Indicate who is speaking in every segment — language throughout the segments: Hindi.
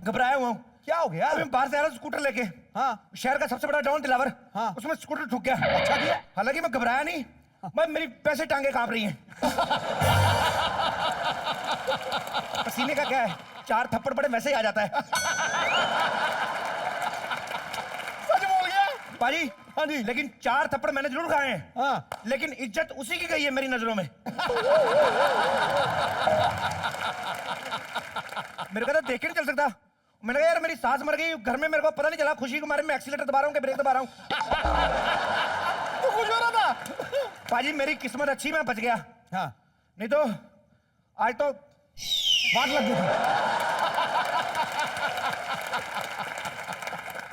Speaker 1: घबराया हुआ हूँ।
Speaker 2: क्या हो गया?
Speaker 1: अभी मैं बाहर से आ रहा हूँ स्कूटर लेके।
Speaker 2: हाँ।
Speaker 1: शहर का सबसे बड़ा डाउन दिलावर।
Speaker 2: हाँ।
Speaker 1: उसमें स्कूटर ठुक गया।
Speaker 2: अच्छा किया।
Speaker 1: हालांकि मैं घबराया नहीं, मैं मेरी पैसे टांगे कांप रही हैं। पसीने का क्या है, 4 थप्पड़ पड़े वैसे ही आ जाता है।
Speaker 2: सच बोल गया
Speaker 1: पाजी।
Speaker 2: हाँ जी।
Speaker 1: लेकिन 4 थप्पड़ मैंने जरूर खाए हैं।
Speaker 2: हाँ।
Speaker 1: लेकिन इज्जत उसी की गई है मेरी नजरों में। मेरे को तो देख के नहीं चल सकता। मैंने कहा यार मेरी सास मर गई घर में, मेरे को पता नहीं चला, खुशी के मारे में एक्सीलेटर दबा रहा हूँ कि ब्रेक दबा रहा हूँ।
Speaker 2: तू खुश हो रहा था?
Speaker 1: पाजी मेरी किस्मत अच्छी, मैं बच गया।
Speaker 2: हाँ।
Speaker 1: नहीं तो आज तो
Speaker 2: वाट लग गई थी।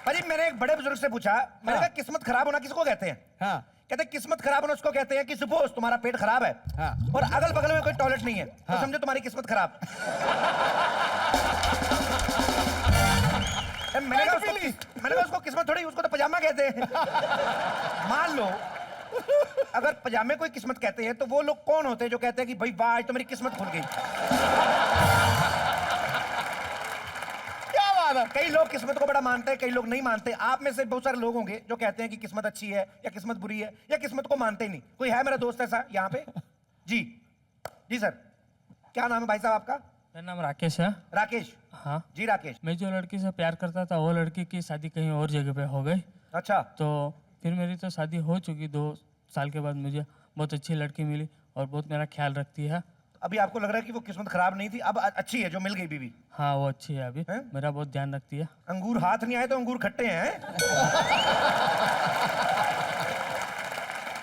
Speaker 1: पाजी मैंने एक बड़े बुजुर्ग से पूछा, मैंने कहा किस्मत खराब होना किसको कहते हैं?
Speaker 2: हाँ।
Speaker 1: कहते किस्मत खराब होना उसको कहते हैं कि सपोज तुम्हारा पेट खराब है।
Speaker 2: हाँ।
Speaker 1: और अगल बगल में कोई टॉयलेट नहीं है,
Speaker 2: हाँ।
Speaker 1: तो समझो तुम्हारी किस्मत खराब। मैंने कहा उसको किस्मत थोड़ी, उसको तो पजामा कहते हैं। मान लो अगर पजामे को किस्मत कहते हैं तो वो लोग कौन होते हैं जो कहते हैं कि भाई वाह आज तो मेरी किस्मत खुल गई?
Speaker 2: क्या बात है?
Speaker 1: कई लोग किस्मत को बड़ा मानते हैं, कई लोग नहीं मानते। आप में से बहुत सारे लोग होंगे जो कहते हैं कि किस्मत अच्छी है या किस्मत बुरी है या किस्मत को मानते ही नहीं। कोई है मेरा दोस्त ऐसा यहाँ पे? जी जी सर, क्या नाम है भाई साहब आपका?
Speaker 3: मेरा नाम राकेश है।
Speaker 1: राकेश?
Speaker 3: हाँ।
Speaker 1: जी राकेश।
Speaker 3: मैं जो लड़की से प्यार करता था वो लड़की की शादी कहीं और जगह पे हो गई।
Speaker 1: अच्छा।
Speaker 3: तो फिर मेरी तो शादी हो चुकी, 2 साल के बाद मुझे बहुत अच्छी लड़की मिली और बहुत मेरा ख्याल रखती है।
Speaker 1: अभी आपको लग रहा है कि वो किस्मत खराब नहीं थी, अब अच्छी है जो मिल गई बीवी?
Speaker 3: हाँ वो अच्छी है, अभी
Speaker 1: हैं?
Speaker 3: मेरा बहुत ध्यान रखती है।
Speaker 1: अंगूर हाथ नहीं आए तो अंगूर खट्टे हैं।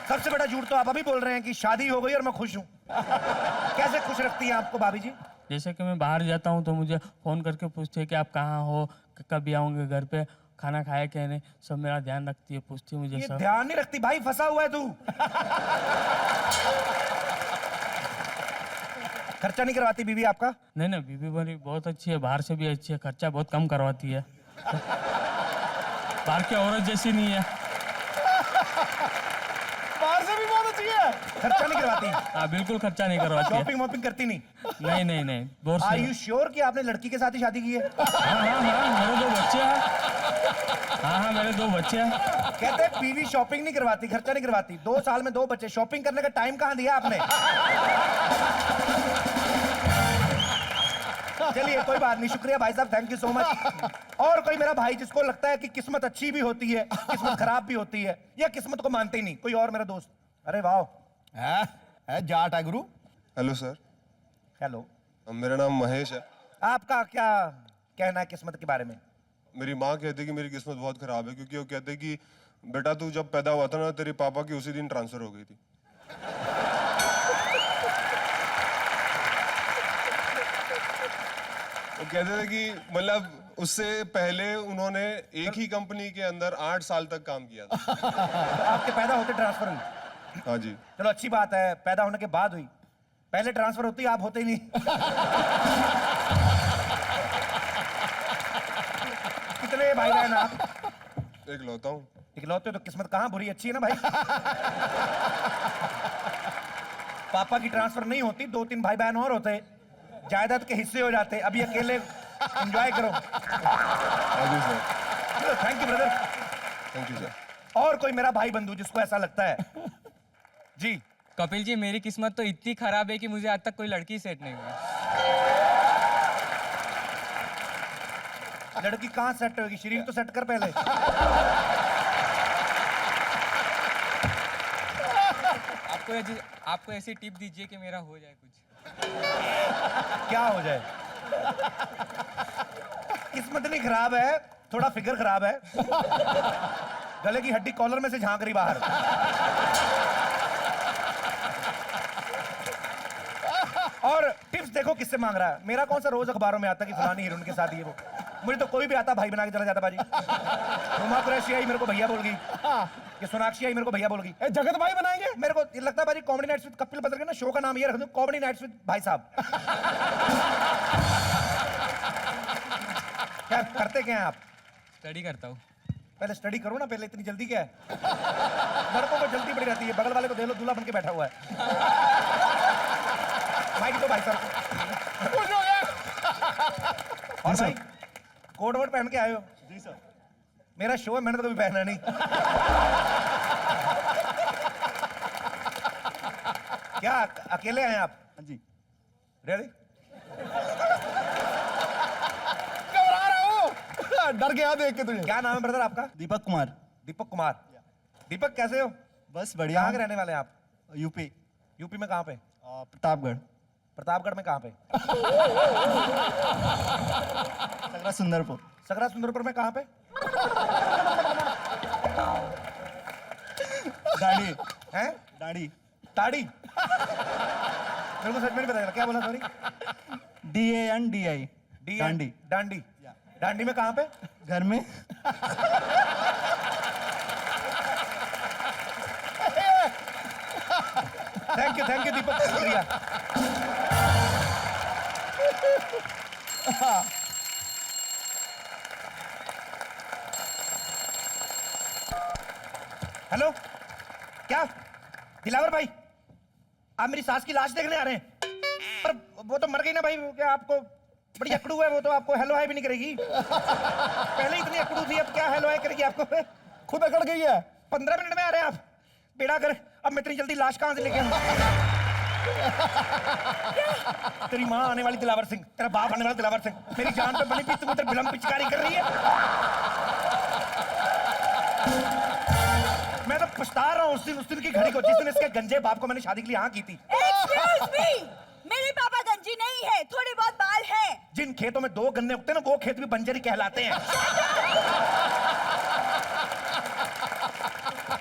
Speaker 1: सबसे बड़ा झूठ तो आप अभी बोल रहे हैं कि शादी हो गई और मैं खुश हूं। कैसे खुश रखती है आपको भाभी जी?
Speaker 3: जैसे कि मैं बाहर जाता हूँ तो मुझे फ़ोन करके पूछती है कि आप कहाँ हो, कभी आऊँगे घर पे, खाना खाया क्या नहीं, सब मेरा ध्यान रखती है, पूछती है मुझे
Speaker 1: ये
Speaker 3: सब।
Speaker 1: ध्यान नहीं रखती भाई, फंसा हुआ है तू। खर्चा नहीं करवाती बीवी आपका?
Speaker 3: नहीं नहीं, बीबी मेरी बहुत अच्छी है, बाहर से भी अच्छी है, खर्चा बहुत कम करवाती है। बाहर की औरत जैसी नहीं है।
Speaker 2: बाहर से भी बहुत अच्छी है।
Speaker 1: खर्चा नहीं करवाती?
Speaker 3: हाँ बिल्कुल खर्चा नहीं करवाती है।
Speaker 1: शॉपिंग वॉपिंग करती नहीं?
Speaker 3: नहीं नहीं नहीं, बोर
Speaker 1: आर
Speaker 3: से।
Speaker 1: यू श्योर कि आपने लड़की के साथ ही शादी की है?
Speaker 3: हाँ हाँ हाँ, मेरे 2 बच्चे हैं। हाँ हाँ, मेरे 2 बच्चे हैं।
Speaker 1: कहते हैं बीवी शॉपिंग नहीं करवाती, खर्चा नहीं करवाती। 2 साल में 2 बच्चे, शॉपिंग करने का टाइम कहाँ दिया आपने? चलिए कोई बात नहीं, शुक्रिया भाई साहब, थैंक यू सो मच। और कोई मेरा भाई जिसको लगता है कि किस्मत अच्छी भी होती है, किस्मत खराब भी होती है, या किस्मत को मानते ही नहीं? कोई और मेरा दोस्त? अरे वाह।
Speaker 2: है जाट है गुरु।
Speaker 4: Hello sir.
Speaker 1: हेलो।
Speaker 4: मेरा नाम महेश है।
Speaker 1: आपका क्या कहना है किस्मत के बारे में?
Speaker 4: मेरी माँ कहती है कि मेरी किस्मत बहुत खराब है, क्योंकि वो कहते हैं कि बेटा तू जब पैदा हुआ था ना, तेरे पापा की उसी दिन ट्रांसफर हो गई थी। वो कहते थे कि मतलब उससे पहले उन्होंने एक ही कंपनी के अंदर 8 साल तक काम किया था।
Speaker 1: आपके पैदा होते ट्रांसफर हुई?
Speaker 4: हाँ जी।
Speaker 1: चलो अच्छी बात है, पैदा होने के बाद हुई। पहले ट्रांसफर होती, आप होते ही नहीं। कितने भाई बहन आप?
Speaker 4: इकलौता हूँ।
Speaker 1: इकलौते? तो किस्मत कहाँ बुरी, अच्छी है ना भाई। पापा की ट्रांसफर नहीं होती, 2-3 भाई बहन और होते, जायदाद के हिस्से हो जाते। अभी अकेले एंजॉय करो।
Speaker 4: हाँ जी sir.
Speaker 1: Thank you brother.
Speaker 4: Thank you sir.
Speaker 1: और कोई मेरा भाई बंधु जिसको ऐसा लगता है? जी।
Speaker 5: कपिल जी, मेरी किस्मत तो इतनी खराब है कि मुझे आज तक कोई लड़की सेट नहीं हुई।
Speaker 1: लड़की कहाँ सेट होगी? शरीर तो सेट कर पहले।
Speaker 5: आपको ऐसी टिप दीजिए कि मेरा हो जाए कुछ।
Speaker 1: क्या हो जाए? किस्मत नहीं खराब है, थोड़ा फिगर खराब है। गले की हड्डी कॉलर में से झांक रही बाहर। और टिप्स देखो किससे मांग रहा है। मेरा कौन सा रोज अखबारों में आता कि फलानी हीरोइन के साथ ये वो। मुझे तो कोई भी आता भाई बना के चला जाता बाजी। रुमा कुरैशी आई मेरे को भैया बोल गई, ये सोनाक्षी आई मेरे को भैया बोल गई।
Speaker 2: जगत भाई बनाएंगे?
Speaker 1: मेरे को ये लगता है बाजी कॉमेडी नाइट्स विद कपिल बदल के ना शो का नाम ये रख दूं, कॉमेडी नाइट्स विद भाई साहब। क्या करते क्या हैं आप?
Speaker 5: स्टडी करता हूँ।
Speaker 1: पहले स्टडी करो ना, पहले इतनी जल्दी क्या है? लड़कों को जल्दी बड़ी रहती है। बगल वाले को देख लो, दूल्हा बन के बैठा हुआ है। माइक तो भाई साहब।
Speaker 2: खुश हो गया।
Speaker 1: और भाई कोट वोट पहन के आए हो?
Speaker 2: जी सर।
Speaker 1: मेरा शो है, मैंने तो कभी पहना नहीं। क्या अकेले आए आप?
Speaker 2: हाँ जी।
Speaker 1: रियली?
Speaker 2: घबरा रहा हूँ। डर गया देख के तुझे।
Speaker 1: क्या नाम है ब्रदर आपका?
Speaker 2: दीपक कुमार।
Speaker 1: दीपक कुमार। दीपक कैसे हो?
Speaker 2: बस बढ़िया।
Speaker 1: कहाँ के रहने वाले हैं आप?
Speaker 2: यूपी।
Speaker 1: यूपी में कहाँ पे?
Speaker 2: प्रतापगढ़।
Speaker 1: प्रतापगढ़ में कहाँ पे?
Speaker 2: सकरा सुंदरपुर।
Speaker 1: सकरा सुंदरपुर में कहाँ पे?
Speaker 2: दाढ़ी।
Speaker 1: हैं?
Speaker 2: दाढ़ी।
Speaker 1: ताड़ी? मेरे को सच में नहीं पता चला, क्या बोला? सॉरी।
Speaker 2: DANDI।
Speaker 1: डांडी। डांडी। डांडी में कहाँ पे?
Speaker 2: घर में।
Speaker 1: थैंक यू दीपक, शुक्रिया। हेलो, क्या दिलावर भाई, आप मेरी सास की लाश देखने आ रहे हैं? पर वो तो मर गई ना भाई, क्या आपको बड़ी अकड़ू है वो तो, आपको हेलो हाय भी नहीं करेगी। पहले इतनी अकड़ू थी, अब क्या हेलो हाय करेगी आपको?
Speaker 2: खुद अकड़ गई है।
Speaker 1: 15 मिनट में आ रहे हैं आप? बेड़ा कर, अब मैं इतनी जल्दी लाश कहां से लेके आऊं? तेरी माँ आने वाली दिलावर सिंह, तेरा बाप आने वाला दिलावर सिंह, मेरी जान पे बनी पी, तुम उधर बिलम पिचकारी कर रही है। मैं तो पछता रहा हूँ उस दिन की घड़ी को, जिस दिन इसके गंजे बाप को मैंने शादी के लिए हाँ की थी।
Speaker 6: Excuse me, मेरे पापा गंजी नहीं है, थोड़े बहुत बाल हैं।
Speaker 1: जिन खेतों में 2 गन्ने उगते हैं ना, वो खेत भी बंजरी कहलाते हैं।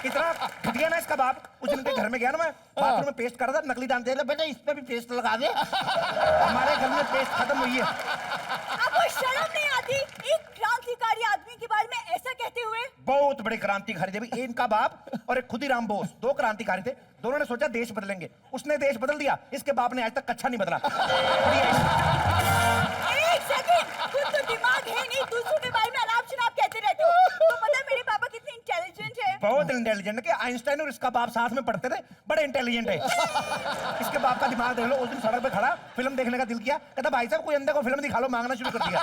Speaker 1: इतना घटिया ना इसका बाप। उस दिन के घर में गया ना मैं, बाथरूम में पेस्ट कर रहा था, नकली दांत दे रहा, बेटा इस पे भी पेस्ट लगा दे। हमारे घर में पेस्ट खत्म हुई है।
Speaker 6: आपको शर्म नहीं आती एक क्रांतिकारी आदमी के बारे में ऐसा कहते हुए?
Speaker 1: बहुत बड़े क्रांतिकारी थे भाई, इनका बाप और एक खुदीराम बोस, 2 क्रांतिकारी थे। दोनों ने सोचा देश बदलेंगे, उसने देश बदल दिया, इसके बाप ने आज तक कच्छा नहीं बदला।
Speaker 6: एक सेकंड, खुद तो दिमाग है नहीं, दूसरों के बारे में अनाप शनाप कहते रहते हो। तो पता है मेरे पापा कितने इंटेलिजेंट है?
Speaker 1: बहुत इंटेलिजेंट है, आइंस्टाइन और इसका बाप साथ में पढ़ते थे, बड़े इंटेलिजेंट है। इसके बाप का दिमाग देख लो, उस दिन सड़क पे खड़ा, फिल्म देखने का दिल किया, कहता भाई साहब कोई अंधे को फिल्म दिखा लो, मांगना शुरू कर दिया।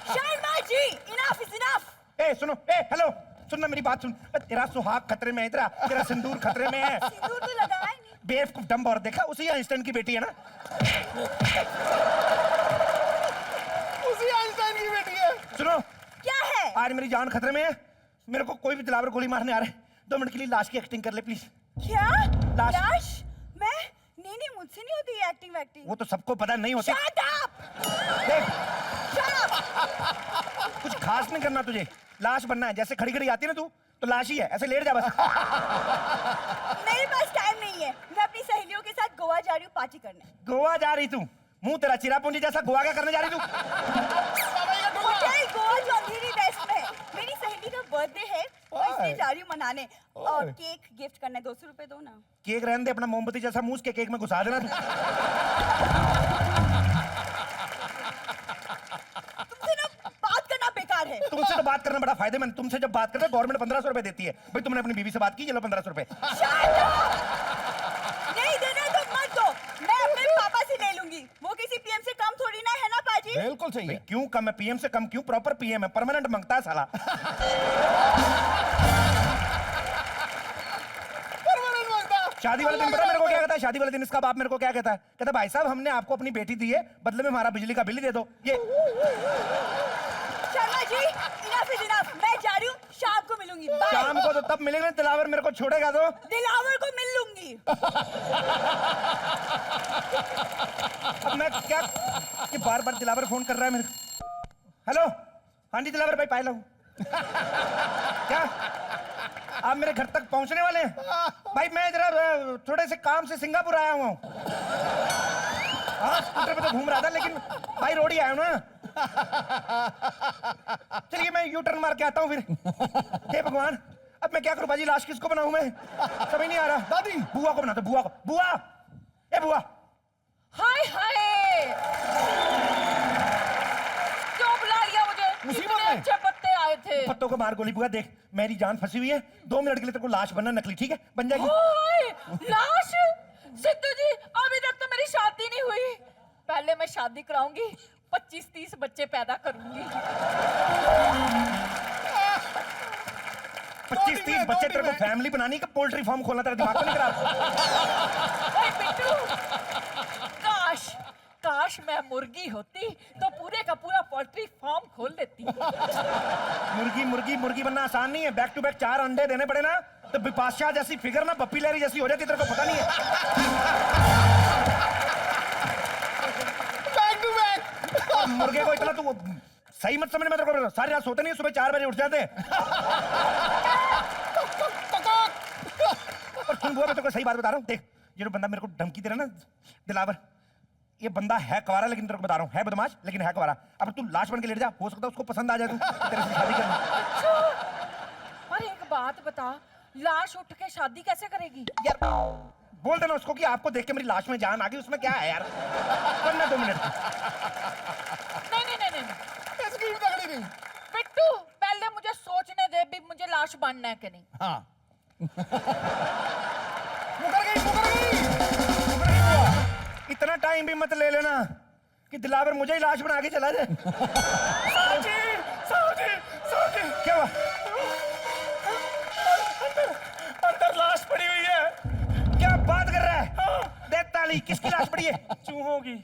Speaker 6: Sharma ji, enough is enough.
Speaker 1: ए सुनो, ए हेलो, सुनना मेरी बात सुन। तेरा सुहाग खतरे में है, तेरा सिंदूर खतरे में है।
Speaker 6: सिंदूर तो लगाया नहीं।
Speaker 1: बेवकूफ डम्ब, और देखा उसी आइंस्टाइन की बेटी है ना।
Speaker 2: उसी आइंस्टाइन की बेटी है।
Speaker 1: सुनो,
Speaker 6: क्या है?
Speaker 1: आज मेरी जान खतरे में है, मेरे को कोई भी दिलावर गोली मारने आ रहा है, 2 मिनट के लिए लाश की एक्टिंग कर ले प्लीज।
Speaker 6: क्या?
Speaker 1: लाश।
Speaker 6: लाश? मैं? नहीं, मुझसे नहीं होती ये एक्टिंग वैक्टिंग।
Speaker 1: वो तो सबको पता नहीं होती।
Speaker 6: Shut up!
Speaker 1: देख,
Speaker 6: Shut up!
Speaker 1: कुछ खास नहीं करना तुझे, लाश बनना है। जैसे खड़ी खड़ी आती है ना तू, तो लाश ही है, ऐसे लेट जा बस।
Speaker 6: मेरे पास टाइम नहीं है, मैं अपनी सहेलियों के साथ गोवा जा रही हूँ पार्टी करने।
Speaker 1: गोवा जा रही तू? मुंह तेरा चिरापूंजी जैसा, गोवा क्या करने जा रही तू?
Speaker 6: होटल गोवा जो अंधेरी वेस्ट में है। मेरी सहेली का बर्थडे है, तो इसलिए जा रही हूँ मनाने। और केक गिफ्ट करना है, 200 रुपए दो ना।
Speaker 1: केक रहने दे, अपना मोमबत्ती जैसा मुंह के केक में घुसा देना तू।
Speaker 6: तुमसे ना बात करना बेकार है।
Speaker 1: तुमसे तो बात करना बड़ा फायदेमंद। तुमसे जब बात करते गवर्नमेंट 1500 रुपए देती है। भाई तुमने अपनी बीवी से बात की, ये लो 1500 रुपए।
Speaker 6: Shut up! नहीं देना तो मत दो, मैं अपने पापा से ले लूंगी। वो किसी पीएम से कम थोड़ी ना है ना पाजी?
Speaker 2: बिल्कुल सही
Speaker 1: भाई
Speaker 2: है।
Speaker 1: क्यों कम है? पीएम से कम क्यों? प्रॉपर पीएम है, परमानेंट मांगता है साला।
Speaker 2: परमानेंट मांगता।
Speaker 1: शादी वाले दिन पता मेरे को क्या कहता है? शादी वाले दिन इसका बाप मेरे को क्या कहता है? कहता भाई साहब हमने आपको अपनी बेटी दी है, बदले में हमारा बिजली का बिल ही दे दो। ये
Speaker 6: Sharma ji, enough is enough. मैं जा रही हूँ, शाम को मिलूंगी। बाय।
Speaker 1: शाम को तो तब मिलेंगे, दिलावर मेरे को छोड़ेगा तो।
Speaker 6: दिलावर को मिल लूंगी।
Speaker 1: अब मैं क्या कि बार बार दिलावर फोन कर रहा है मेरे को। हेलो, हाँ जी दिलावर भाई, पायला हूँ। क्या आप मेरे घर तक पहुंचने वाले हैं? भाई मैं जरा थोड़े से काम से सिंगापुर आया हुआ हूँ। हाँ स्कूटर पे तो घूम रहा था, लेकिन भाई रोड ही आया हूँ ना। चलिए मैं यू टर्न मार के आता हूँ फिर। हे भगवान, अब मैं क्या करूँ बाजी? लाश किसको बनाऊं मैं? समझ नहीं आ रहा।
Speaker 2: दादी।
Speaker 1: बुआ को बनाता, बुआ को। बुआ, ए बुआ।
Speaker 7: हाय हाय, क्यों बुला लिया मुझे?
Speaker 2: मुसीबत
Speaker 7: कितने
Speaker 2: में।
Speaker 7: अच्छे पत्ते आए थे।
Speaker 1: पत्तों को मार गोली। बुआ देख, मेरी जान फंसी हुई है, 2 मिनट के लिए तेरे को लाश बनना नकली, ठीक है? बन जाएगी।
Speaker 7: ओए, लाश? सिद्धू जी, अभी तक तो मेरी शादी नहीं हुई। पहले मैं शादी कराऊंगी, 25-30 बच्चे पैदा करूंगी।
Speaker 1: 25-30 बच्चे तेरे को फैमिली बनानी का पोल्ट्री फार्म खोलना तेरा दिमाग तो नहीं खराब?
Speaker 7: ओए बिट्टू, काश काश मैं मुर्गी होती तो पूरे का पूरा पोल्ट्री फार्म खोल देती।
Speaker 1: मुर्गी बनना आसान नहीं है। बैक टू बैक 4 अंडे देने पड़े ना तो बिपाशा जैसी फिगर ना पप्पी लहरी जैसी हो जाती, तेरे को पता नहीं है।
Speaker 2: Back to back.
Speaker 1: और मुर्गे को इतना तू सही मत समझ में, तेरे को सारी रात सोते नहीं, सुबह 4 बजे उठ जाते हैं। और सुन बुआ, मैं तेरे को सही बात बता रहा हूँ, देख ये जो बंदा मेरे को धमकी दे रहा है ना दिलावर, ये बंदा है कुंवारा, लेकिन तेरे को बता रहा हूँ है बदमाश लेकिन है कुंवारा। अब तू लाश बन के लेट जा, हो सकता है उसको पसंद आ जाए तू, तेरे से शादी करना।
Speaker 7: और एक बात बता, लाश उठ के शादी कैसे करेगी?
Speaker 1: यार बोल देना उसको कि आपको देख के मेरी लाश में जान आ गई, उसमें क्या है यार। करना 2 मिनट।
Speaker 7: नहीं
Speaker 2: स्कीम तगड़ी नहीं।
Speaker 7: बिट्टू, पहले मुझे सोचने दे भी मुझे लाश बनना है कि नहीं।
Speaker 2: हाँ
Speaker 1: मुकर गई बुआ। इतना टाइम भी मत ले लेना कि दिलावर मुझे ही लाश बना के चला जाए। साहब जी, क्या हुआ? अंदर लाश पड़ी हुई है। क्या बात कर रहा है? देख ताली, किसकी लाश पड़ी है? चूहों की।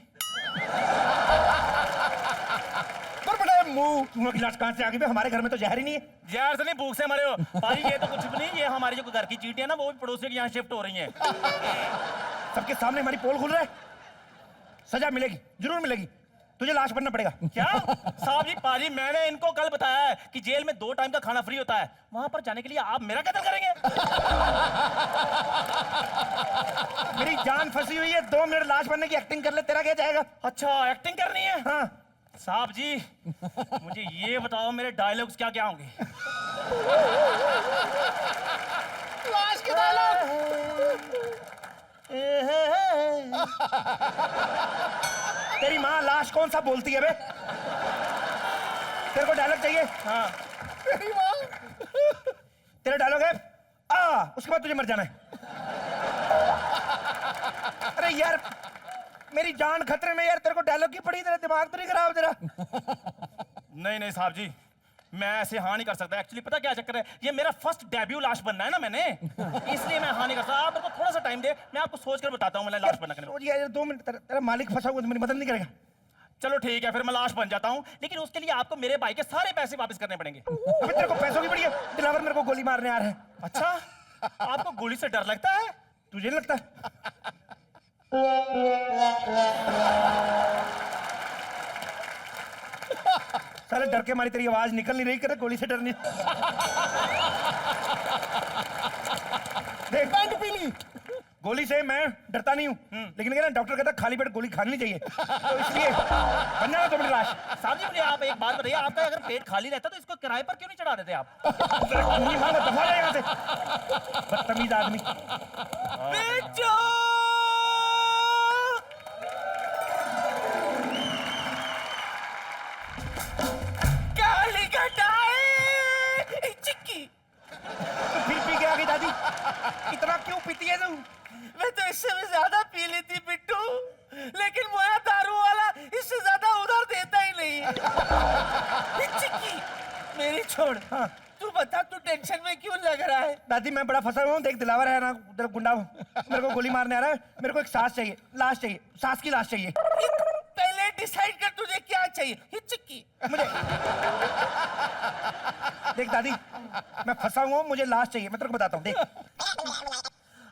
Speaker 1: मुंह, चूहों की लाश कहाँ से आ गई बे? हमारे घर में तो जहर ही नहीं है।
Speaker 8: जहर से नहीं, भूख से मरे हो पाजी। ये तो कुछ भी नहीं, ये हमारी जो घर की चींटियां ना वो भी पड़ोसियों के यहाँ शिफ्ट हो रही हैं।
Speaker 1: सबके सामने हमारी पोल खुल रहा है। सजा मिलेगी, जरूर मिलेगी। तुझे लाश बनना पड़ेगा।
Speaker 8: क्या साहब जी? पाजी मैंने इनको कल बताया है कि जेल में 2 टाइम का खाना फ्री होता है, वहां पर जाने के लिए आप मेरा कत्ल करेंगे?
Speaker 1: मेरी जान फंसी हुई है, 2 मिनट लाश बनने की एक्टिंग कर ले, तेरा क्या जाएगा?
Speaker 8: अच्छा एक्टिंग करनी है?
Speaker 1: हाँ
Speaker 8: साहब जी मुझे ये बताओ मेरे डायलॉग्स क्या क्या होंगे?
Speaker 2: लाश के डायलॉग।
Speaker 1: तेरी माँ लाश कौन सा बोलती है बे? तेरे को डायलॉग चाहिए?
Speaker 8: हाँ
Speaker 2: तेरी माँ।
Speaker 1: तेरा डायलॉग है उसके बाद तुझे मर जाना है। अरे यार मेरी जान खतरे में यार, तेरे को डायलॉग की पड़ी, तेरा दिमाग तो नहीं खराब तेरा?
Speaker 8: नहीं साहब जी, मैं ऐसे हाँ नहीं कर सकता। एक्चुअली पता क्या चक्कर है, ये मेरा फर्स्ट डेब्यू लाश बनना है ना मैंने, इसलिए मैं हाँ नहीं कर सकता। आप मेरे को थोड़ा सा टाइम दे, मैं आपको सोच कर बताता हूँ मैं लाश बनना करने।
Speaker 1: सोच यार 2 मिनट, तेरा मालिक फंसा हुआ तो मेरी मदद नहीं करेगा।
Speaker 8: चलो ठीक है, फिर मैं लाश बन जाता हूँ, लेकिन उसके लिए आपको मेरे भाई के सारे पैसे वापस करने पड़ेंगे।
Speaker 1: अबे तेरे को पैसों की पड़ी है? दिलावर मेरे को गोली मारने आ रहा है।
Speaker 8: अच्छा आपको गोली से डर लगता है?
Speaker 1: तुझे नहीं लगता? साले डर के मारी तेरी आवाज निकल नहीं रही, कर गोली से डरनी। देख
Speaker 2: पैंट पीली।
Speaker 1: गोली से मैं डरता नहीं हूँ, लेकिन क्या डॉक्टर कहता खाली पेट गोली खानी नहीं चाहिए, तो इसलिए बन जाना 2 मिनट लाश।
Speaker 8: साहब जी मुझे आप एक बात बताइए, आपका अगर पेट खाली रहता तो इसको किराए पर क्यों नहीं चढ़ा देते आप?
Speaker 1: नहीं मांगो, दफा जाए यहाँ से, बदतमीज आदमी।
Speaker 8: काली घटाए चिक्की।
Speaker 1: तो फिर पी के आ गई दादी, इतना क्यों पीती है तू?
Speaker 8: मैं तो इससे भी ज्यादा पी लेती बिट्टू, लेकिन मोया दारू वाला इससे ज्यादा उधार देता ही नहीं। चिक्की मेरी छोड़,
Speaker 1: हाँ
Speaker 8: तू बता तू टेंशन में क्यों लग रहा है?
Speaker 1: दादी मैं बड़ा फंसा हुआ हूँ, देख दिलावर है ना उधर गुंडा, मेरे को गोली मारने आ रहा है, मेरे को एक सांस चाहिए, लाश चाहिए, सांस की लाश चाहिए।
Speaker 8: पहले डिसाइड कर तुझे क्या चाहिए। चिक्की
Speaker 1: मुझे देख दादी मैं फंसा हुआ हूँ, मुझे लाश चाहिए, मैं तेरे को बताता हूँ, देख।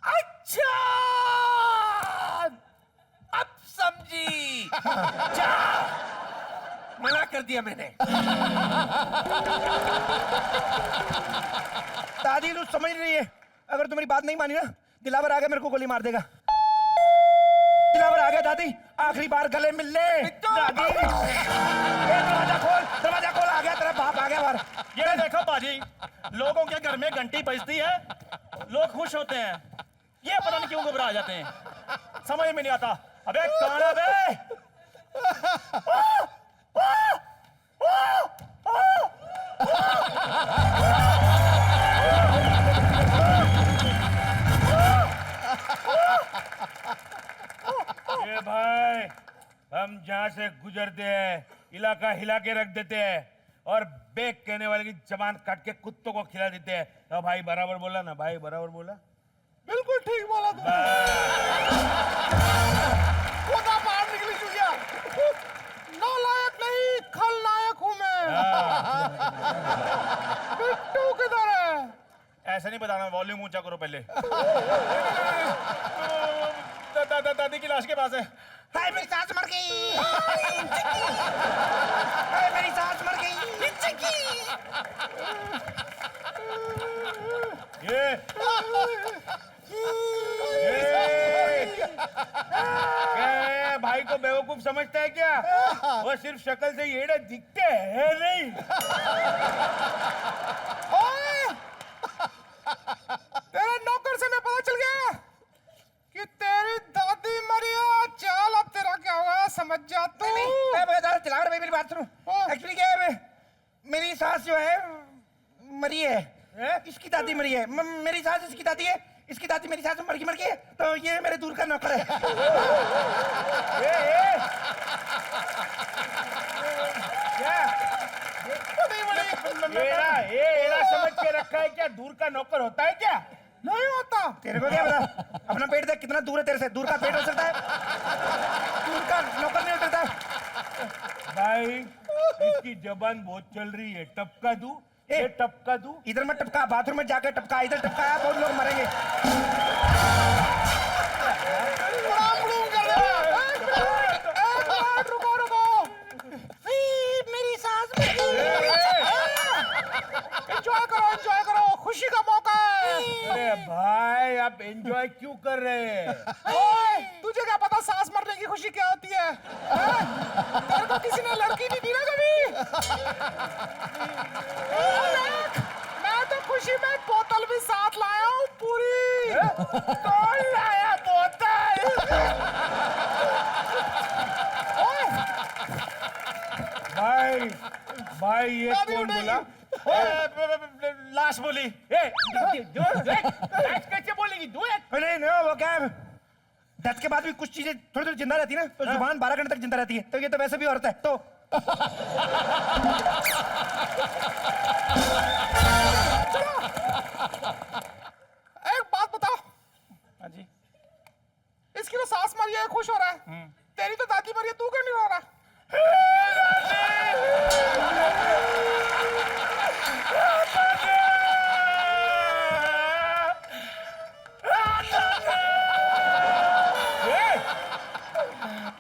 Speaker 8: अच्छा अब समझी। जा मना कर दिया मैंने।
Speaker 1: दादी तू समझ नहीं रही है, अगर तू मेरी बात नहीं मानी ना, दिलावर आ गया मेरे को गोली मार देगा। दिलावर आ गया दादी, आखिरी बार गले मिल ले दादी। दरवाजा खोल, आ गया तेरा बाप आ गया बाहर।
Speaker 8: ये देखो बाजी, लोगों के घर में घंटी बजती है, लोग खुश होते हैं, ये पता नहीं क्यों घबरा जाते हैं, समझ में नहीं आता। अबे कौन है बे? ये भाई
Speaker 9: हम जहाँ से गुजरते हैं इलाका हिला के रख देते हैं और बेक कहने वाले की जबान काट के कुत्तों को खिला देते हैं। तो भाई बराबर बोला ना, भाई बराबर बोला।
Speaker 2: बिल्कुल ठीक बोला तुमने। खुदा बाहर निकली चुकिया। नालायक नहीं, खलनायक हूँ मैं। बिट्टू किधर है?
Speaker 8: ऐसे नहीं बताना, वॉल्यूम ऊंचा करो पहले। दादी की लाश के पास है।
Speaker 1: हाय मेरी सास मर गई। हाय मेरी सास मर गई।
Speaker 9: ये क्या भाई को बेवकूफ समझता है क्या? वो सिर्फ शक्ल से येड़े दिखते हैं नहीं।
Speaker 2: तेरे नौकर से मैं पता चल गया कि तेरी दादी मरी है। चल अब तेरा क्या होगा समझ जा तू।
Speaker 1: चला रहा मेरी बात सुनो। एक्चुअली क्या है, मेरी सास जो है मरी है। इसकी दादी मरी है। मेरी सास इसकी दादी है, इसकी दादी मेरी सास मर गई है। तो ये मेरे दूर का नौकर है।
Speaker 9: एड़ा समझ के रखा है क्या? दूर का नौकर होता है क्या?
Speaker 2: नहीं होता।
Speaker 1: तेरे को क्या पता? अपना पेट देख कितना दूर है तेरे से। दूर का पेट हो सकता है, दूर का नौकर नहीं हो सकता।
Speaker 9: भाई इसकी जबान बहुत चल रही है। टपका दूं? ये टपका दूं?
Speaker 1: इधर मत टपका, बाथरूम में जाकर टपका। इधर टपकाया बहुत लोग मरेंगे।
Speaker 2: रुको रुको।
Speaker 1: मेरी सास मर गई।
Speaker 2: एंजॉय करो, खुशी का मौका है।
Speaker 9: अरे भाई आप एंजॉय क्यों कर रहे हैं?
Speaker 2: ओए, तुझे क्या पता सांस मरने की खुशी क्या होती है? तेरे को किसी ने लड़की नहीं दी ना कभी? मैं तो खुशी में बोतल भी साथ लाया हूँ पूरी।
Speaker 9: कौन लाया बोतल? भाई ये कौन बोला?
Speaker 8: लाश बोली।
Speaker 9: कैसे बोलेगी?
Speaker 1: नहीं नहीं, वो क्या है, डेथ के बाद भी कुछ चीजें थोड़ी थोड़ी जिंदा रहती है ना। तो जुबान 12 घंटे तक जिंदा रहती है। तो ये तो वैसे भी औरत है। तो
Speaker 2: एक बात बताओ।
Speaker 8: हाँ जी।
Speaker 2: इसकी तो सास मरी है, खुश हो रहा है। तेरी तो दादी मरी है, तू क्यों नहीं रो रहा?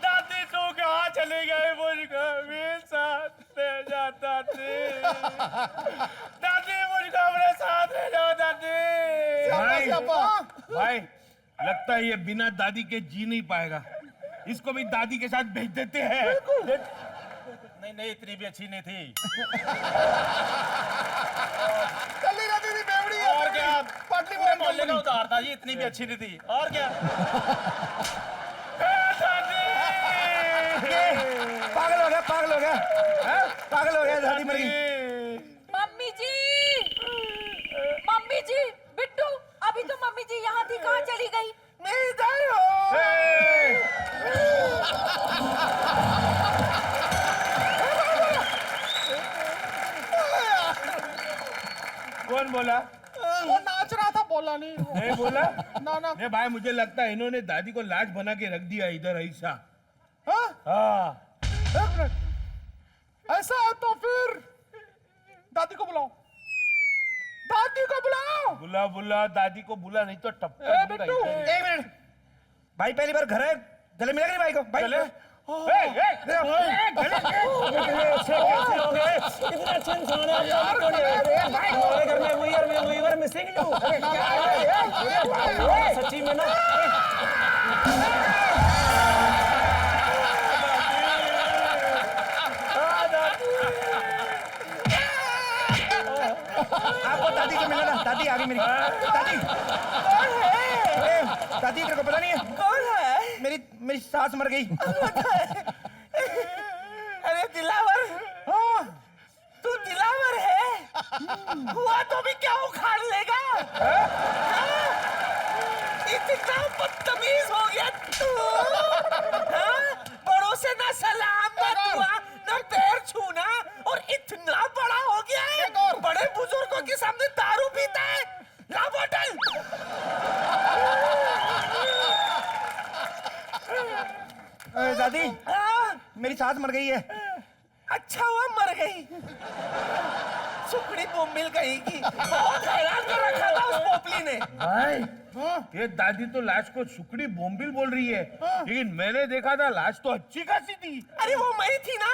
Speaker 8: दादी तू कहाँ चले गए? मुझको भी साथ ले जा दादी। दादी मुझको अपने साथ ले जाओ दादी।
Speaker 9: भाई लगता है ये बिना दादी के जी नहीं पाएगा। इसको भी दादी के साथ भेज देते हैं।
Speaker 8: नहीं नहीं, इतनी भी अच्छी नहीं थी।
Speaker 2: चली रहती थी बेवड़ी है।
Speaker 8: और क्या,
Speaker 2: पटली
Speaker 8: पूरे मोहल्ले का उतार था जी। इतनी भी अच्छी नहीं थी। और क्या।
Speaker 1: पागल हो गया, पागल हो गया, पागल हो गया। दादी मर गई।
Speaker 7: मम्मी जी, बिट्टू, अभी तो मम्मी जी यहाँ थी, कहाँ चली गई?
Speaker 1: मैं इधर हूँ।
Speaker 9: कौन बोला?
Speaker 2: वो नाच रहा था, बोला नहीं।
Speaker 9: नहीं बोला?
Speaker 2: ना ना।
Speaker 9: नहीं भाई मुझे लगता है इन्होंने दादी को लाश बना के रख दिया इधर ऐसा।
Speaker 2: हाँ?
Speaker 9: हाँ
Speaker 2: एक मिनट। ऐसा है तो फिर दादी को बुलाओ। दादी को बुलाओ।
Speaker 9: बुला बुला दादी को बुला, नहीं तो टपका दूंगा
Speaker 2: बिट्टू।
Speaker 9: इधर।
Speaker 1: एक मिनट भाई, पहली बार घर है, गले मिला कि नहीं भाई को? भाई
Speaker 9: गले?
Speaker 3: सच्ची में ना
Speaker 1: आपको दादी से मिला ना? दादी आ गई मेरी। दादी कौन है? दादी तेरे को पता नहीं है? कौन है? मेरी मेरी सास मर गई।
Speaker 3: अरे दिलावर, तू दिलावर है? हुआ तो भी क्या उखाड़ लेगा? इतना बदतमीज हो गया तू? बड़ों से ना
Speaker 2: सलामत हुआ ना पैर छूना और इतना बड़ा हो गया है बड़े बुजुर्गों के सामने दारू पीता है ला बोतल
Speaker 1: दादी मेरी सास मर गई है।
Speaker 2: अच्छा हुआ मर गई सुखड़ी बोमिल गई की बहुत हैरान कर रखा था उस पोपली ने
Speaker 9: भाई ये दादी तो लाश को सुकड़ी बोम्बिल बोल रही है लेकिन मैंने देखा था लाश तो अच्छी खासी थी।
Speaker 2: अरे वो मैं थी ना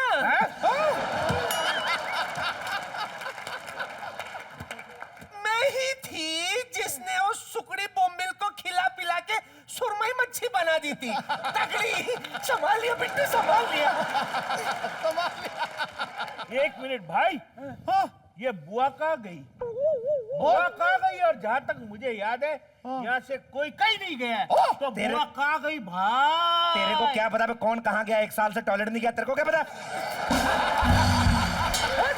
Speaker 2: मैं ही थी जिसने उस सुकड़ी बोम्बिल को खिला पिला के सुरमई मच्छी बना दी थी तगड़ी संभाल लिया बिट्टू संभाल लिया
Speaker 9: एक मिनट भाई ये बुआ कहाँ गई? बुआ कहाँ गई? और जहाँ तक मुझे याद है यहाँ से कोई कहीं नहीं गया है। तो बुआ कहाँ गई भाई?
Speaker 1: तेरे को क्या पता कौन कहाँ गया? 1 साल से टॉयलेट नहीं गया, तेरे को क्या पता?
Speaker 2: एक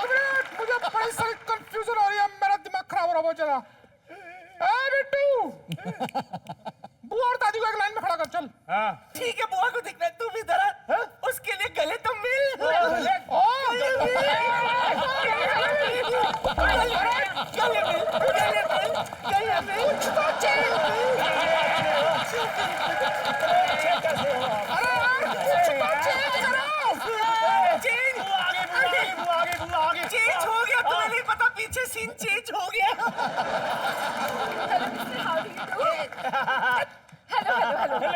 Speaker 2: मिनट मुझे बड़ी सारी कंफ्यूजन हो रही है मेरा दिमाग खराब हो रहा है बहुत ज्यादा बिट्टू बुआ और दादी को एक लाइन में खड़ा कर चल
Speaker 9: हाँ
Speaker 2: ठीक है बुआ को दिखना तू भी जरा उसके लिए गले तो मिल चेंज हो गया तुम्हें नहीं पता पीछे सीन चेंज हो गया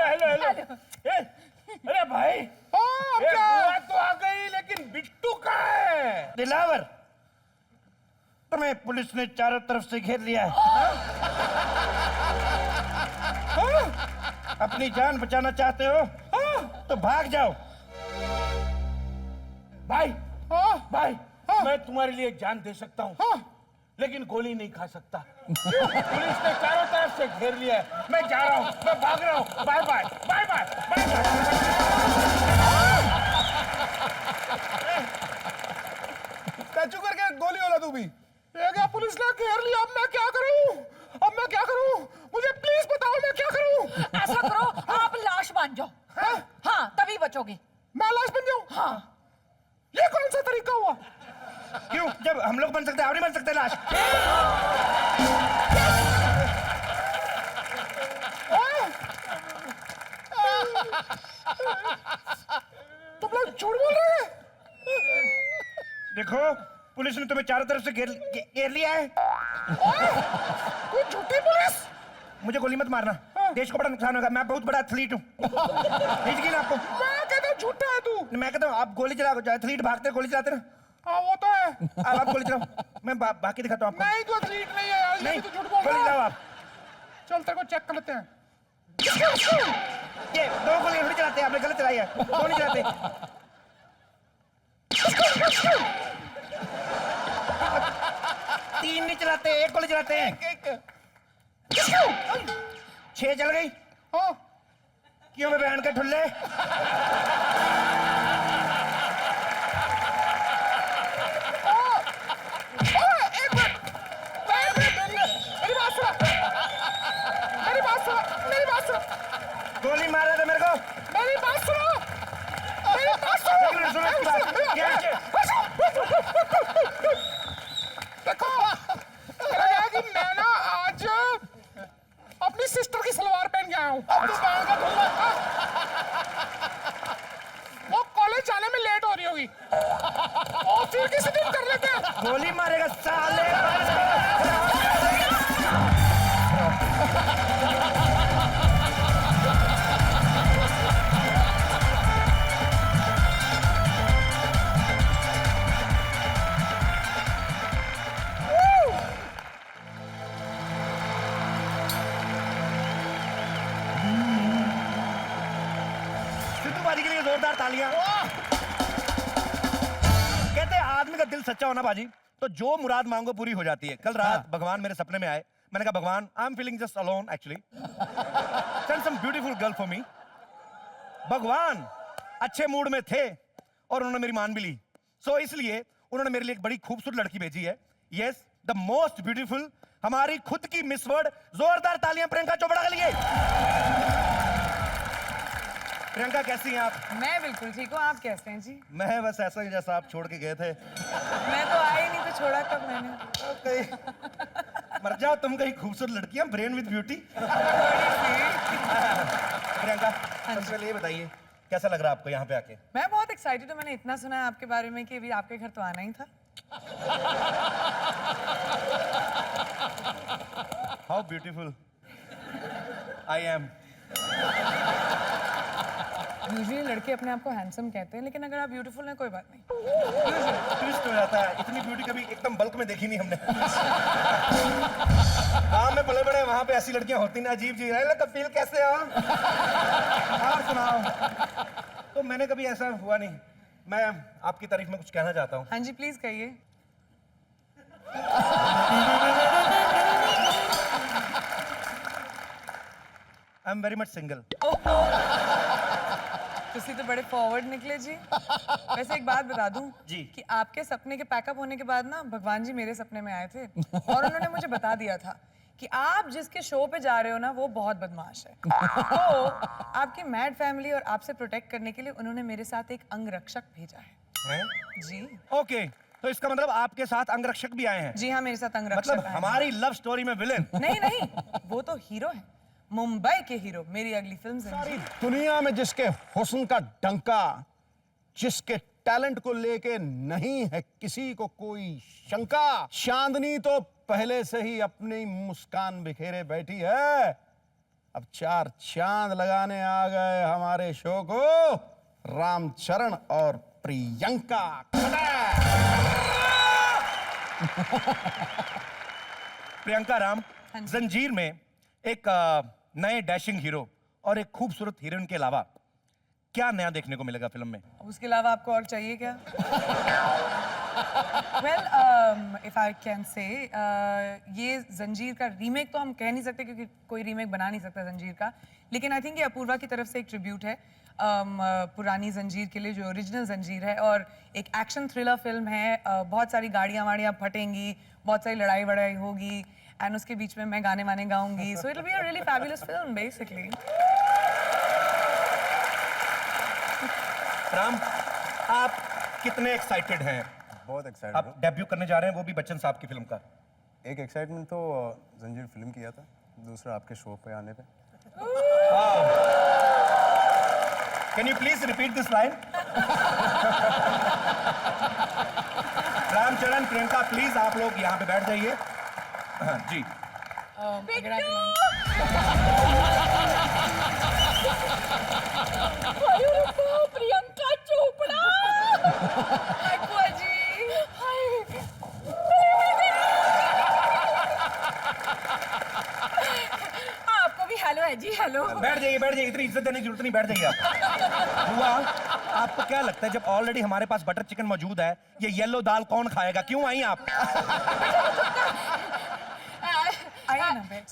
Speaker 7: हेलो
Speaker 9: अरे भाई ये बुआ तो आ गई लेकिन बिट्टू कहाँ है?
Speaker 1: दिलावर तुम्हें पुलिस ने चारों तरफ से घेर लिया है। अपनी जान बचाना चाहते हो तो भाग जाओ।
Speaker 9: भाई भाई मैं तुम्हारे लिए जान दे सकता हूँ लेकिन गोली नहीं खा सकता। पुलिस ने चारों तरफ से घेर लिया है। मैं जा रहा हूँ, मैं भाग रहा हूँ। Bye bye bye bye bye bye.
Speaker 2: टचू करके गोली वाला तू भी ये क्या पुलिस ने घेर लिया अब मैं क्या करूं मुझे प्लीज बताओ मैं क्या करूं
Speaker 7: ऐसा करो आप लाश बन जाओ हाँ तभी बचोगे
Speaker 2: मैं लाश बन जाऊं
Speaker 7: हाँ
Speaker 2: ये कौन सा तरीका हुआ
Speaker 1: क्यों? जब हम लोग बन सकते हैं आप नहीं बन सकते लाश?
Speaker 2: तुम लोग झूठ बोल रहे हैं
Speaker 1: देखो पुलिस ने तुम्हें चारों तरफ से घेर लिया है।
Speaker 2: तू झूठी पुलिस
Speaker 1: मुझे गोली मत मारना, देश को बड़ा नुकसान होगा। मैं बहुत बड़ा एथलीट हूँ। यकीन आपको?
Speaker 2: मैं कहता हूँ झूठा है तू
Speaker 1: मैं कहता हूँ आप गोली चला, एथलीट भागते गोली चलाते ना।
Speaker 2: हाँ वो तो है
Speaker 1: आप गोली चलाओ, मैं बाकी दिखाता हूँ आपको।
Speaker 2: नहीं तू एथलीट नहीं है यार ये
Speaker 1: नहीं
Speaker 2: भी तो झूठ बोल
Speaker 1: गोली
Speaker 2: रहा
Speaker 1: चलाओ
Speaker 2: है
Speaker 1: आप।
Speaker 2: चल तेरे को चेक कर लेते हैं
Speaker 1: ये 2 गोली थोड़ी चलाते हैं, आपने गलत चलाई है। 2 नहीं चलाते। तीन नहीं चलाते, 1 गोली चलाते हैं। 6 चल गई।
Speaker 2: हाँ
Speaker 1: क्यों मैं बहन के ठुल्ले?
Speaker 2: एक मिनट मेरी बात सुनो
Speaker 1: गोली मारा था मेरे को।
Speaker 2: मेरी बात सुनो
Speaker 1: एक मिनट सुनो इसकी बात। क्या है?
Speaker 2: देखो क्या है कि मैं ना आज अपनी सिस्टर की सलवार पहन के आया हूँ वो कॉलेज जाने में लेट हो रही होगी और फिर किसी दिन कर लेते हैं
Speaker 1: गोली मारेगा साले। सिद्धू बाजी के लिए जोरदार तालियां। कहते हैं आदमी का दिल सच्चा होना बाजी तो जो मुराद मांगो पूरी हो जाती है। कल रात भगवान मेरे सपने में आए। मैंने कहा भगवान I am feeling just alone actually, send some beautiful girl for me. भगवान अच्छे मूड में थे और उन्होंने मेरी मान भी ली। सो इसलिए उन्होंने मेरे लिए एक बड़ी खूबसूरत लड़की भेजी है। यस द मोस्ट ब्यूटीफुल, हमारी खुद की मिस वर्ल्ड। जोरदार तालियां प्रियंका चोपड़ा के लिए। प्रियंका कैसी हैं आप?
Speaker 10: मैं बिल्कुल ठीक हूँ, आप कैसे हैं जी?
Speaker 1: मैं बस ऐसा ही जैसा आप छोड़ के गए थे।
Speaker 10: मैं तो आई नहीं, तो छोड़ा कब मैंने?
Speaker 1: कहीं मर जाओ तुम, कहीं खूबसूरत लड़कियां, ब्रेन विद ब्यूटी। प्रियंका सबसे पहले ये बताइए कैसा लग रहा है आपको यहाँ पे आके?
Speaker 10: मैं बहुत एक्साइटेड हूँ, मैंने इतना सुना है आपके बारे में कि अभी आपके घर तो आना ही था।
Speaker 1: How beautiful I am.
Speaker 10: Usually लड़के अपने आप को हैंडसम कहते हैं, लेकिन अगर आप ब्यूटीफुल हैं कोई बात नहीं।
Speaker 1: ट्विस्ट हो जाता है, इतनी ब्यूटी कभी एकदम बल्क में देखी नहीं हमने। गाँव में पले बड़े, वहाँ पे ऐसी लड़कियाँ होती ना, अजीब जी। कपिल कैसे हो? और सुनाओ। तो मैंने कभी ऐसा हुआ नहीं। मैं आपकी तारीफ में कुछ कहना चाहता हूँ।
Speaker 10: हाँ जी प्लीज कहिए।
Speaker 1: I am very much single.
Speaker 10: तुसी तो बड़े फॉरवर्ड निकले जी। वैसे एक बात बता दूं
Speaker 1: जी।
Speaker 10: कि आपके सपने के पैकअप होने के बाद ना भगवान जी मेरे सपने में आए थे और उन्होंने मुझे बता दिया था कि आप जिसके शो पे जा रहे हो ना वो बहुत बदमाश है। तो आपकी मैड फैमिली और आपसे प्रोटेक्ट करने के लिए उन्होंने मेरे साथ एक अंगरक्षक भेजा है। जी
Speaker 1: ओके, तो इसका मतलब आपके साथ अंगरक्षक भी आए हैं?
Speaker 10: जी हाँ, मेरे साथ अंगरक्षक
Speaker 1: मतलब
Speaker 10: आए हैं।
Speaker 1: हमारी लव स्टोरी में विलेन?
Speaker 10: नहीं नहीं, वो तो हीरो है, मुंबई के हीरो। मेरी अगली फिल्म से।
Speaker 2: सारी दुनिया में जिसके हुस्न का डंका, जिसके टैलेंट को लेके नहीं है किसी को कोई शंका, चांदनी तो पहले से ही अपनी मुस्कान बिखेरे बैठी है। अब 4 चांद लगाने आ गए हमारे शो को रामचरण और प्रियंका।
Speaker 1: प्रियंका राम,
Speaker 10: हाँ जी।
Speaker 1: जंजीर में एक नए डैशिंग हीरो और एक खूबसूरत हीरोइन के अलावा क्या नया देखने को मिलेगा फिल्म में?
Speaker 10: उसके अलावा आपको और चाहिए क्या? Well, if I can say, ये जंजीर का रीमेक तो हम कह नहीं सकते क्योंकि कोई रीमेक बना नहीं सकता जंजीर का, लेकिन आई थिंक ये अपूर्वा की तरफ से एक ट्रिब्यूट है पुरानी जंजीर के लिए, जो ओरिजिनल जंजीर है। और एक एक्शन थ्रिलर फिल्म है, बहुत सारी गाड़ियाँ वाड़ियाँ फटेंगी, बहुत सारी लड़ाई वड़ाई होगी, एंड उसके बीच में मैं गाने वाने गाऊंगी। So it will be a really fabulous film basically.
Speaker 1: Ram, आप कितने एक्साइटेड हैं?
Speaker 11: बहुत एक्साइटेड
Speaker 1: आप डेब्यू करने जा रहे हैं, वो भी बच्चन साहब की फिल्म का।
Speaker 11: एक एक्साइटमेंट तो जंजीर फिल्म किया था, दूसरा आपके शो पे आने पे।
Speaker 1: Can you please repeat this line? Ramcharan, Priyanka, please आप लोग यहाँ पे बैठ जाइए। हाँ जी।
Speaker 7: प्रियंका चोपड़ा।
Speaker 10: बुआ जी।
Speaker 7: आपको भी हेलो है जी, हेलो।
Speaker 1: बैठ जाइए, इतनी इज्जत देने की जरूरत नहीं, बैठ जाइए आप। बुआ, आपको क्या लगता है जब ऑलरेडी हमारे पास बटर चिकन मौजूद है, ये येलो दाल कौन खाएगा? क्यों आई आप?
Speaker 10: आइए ना बैठ।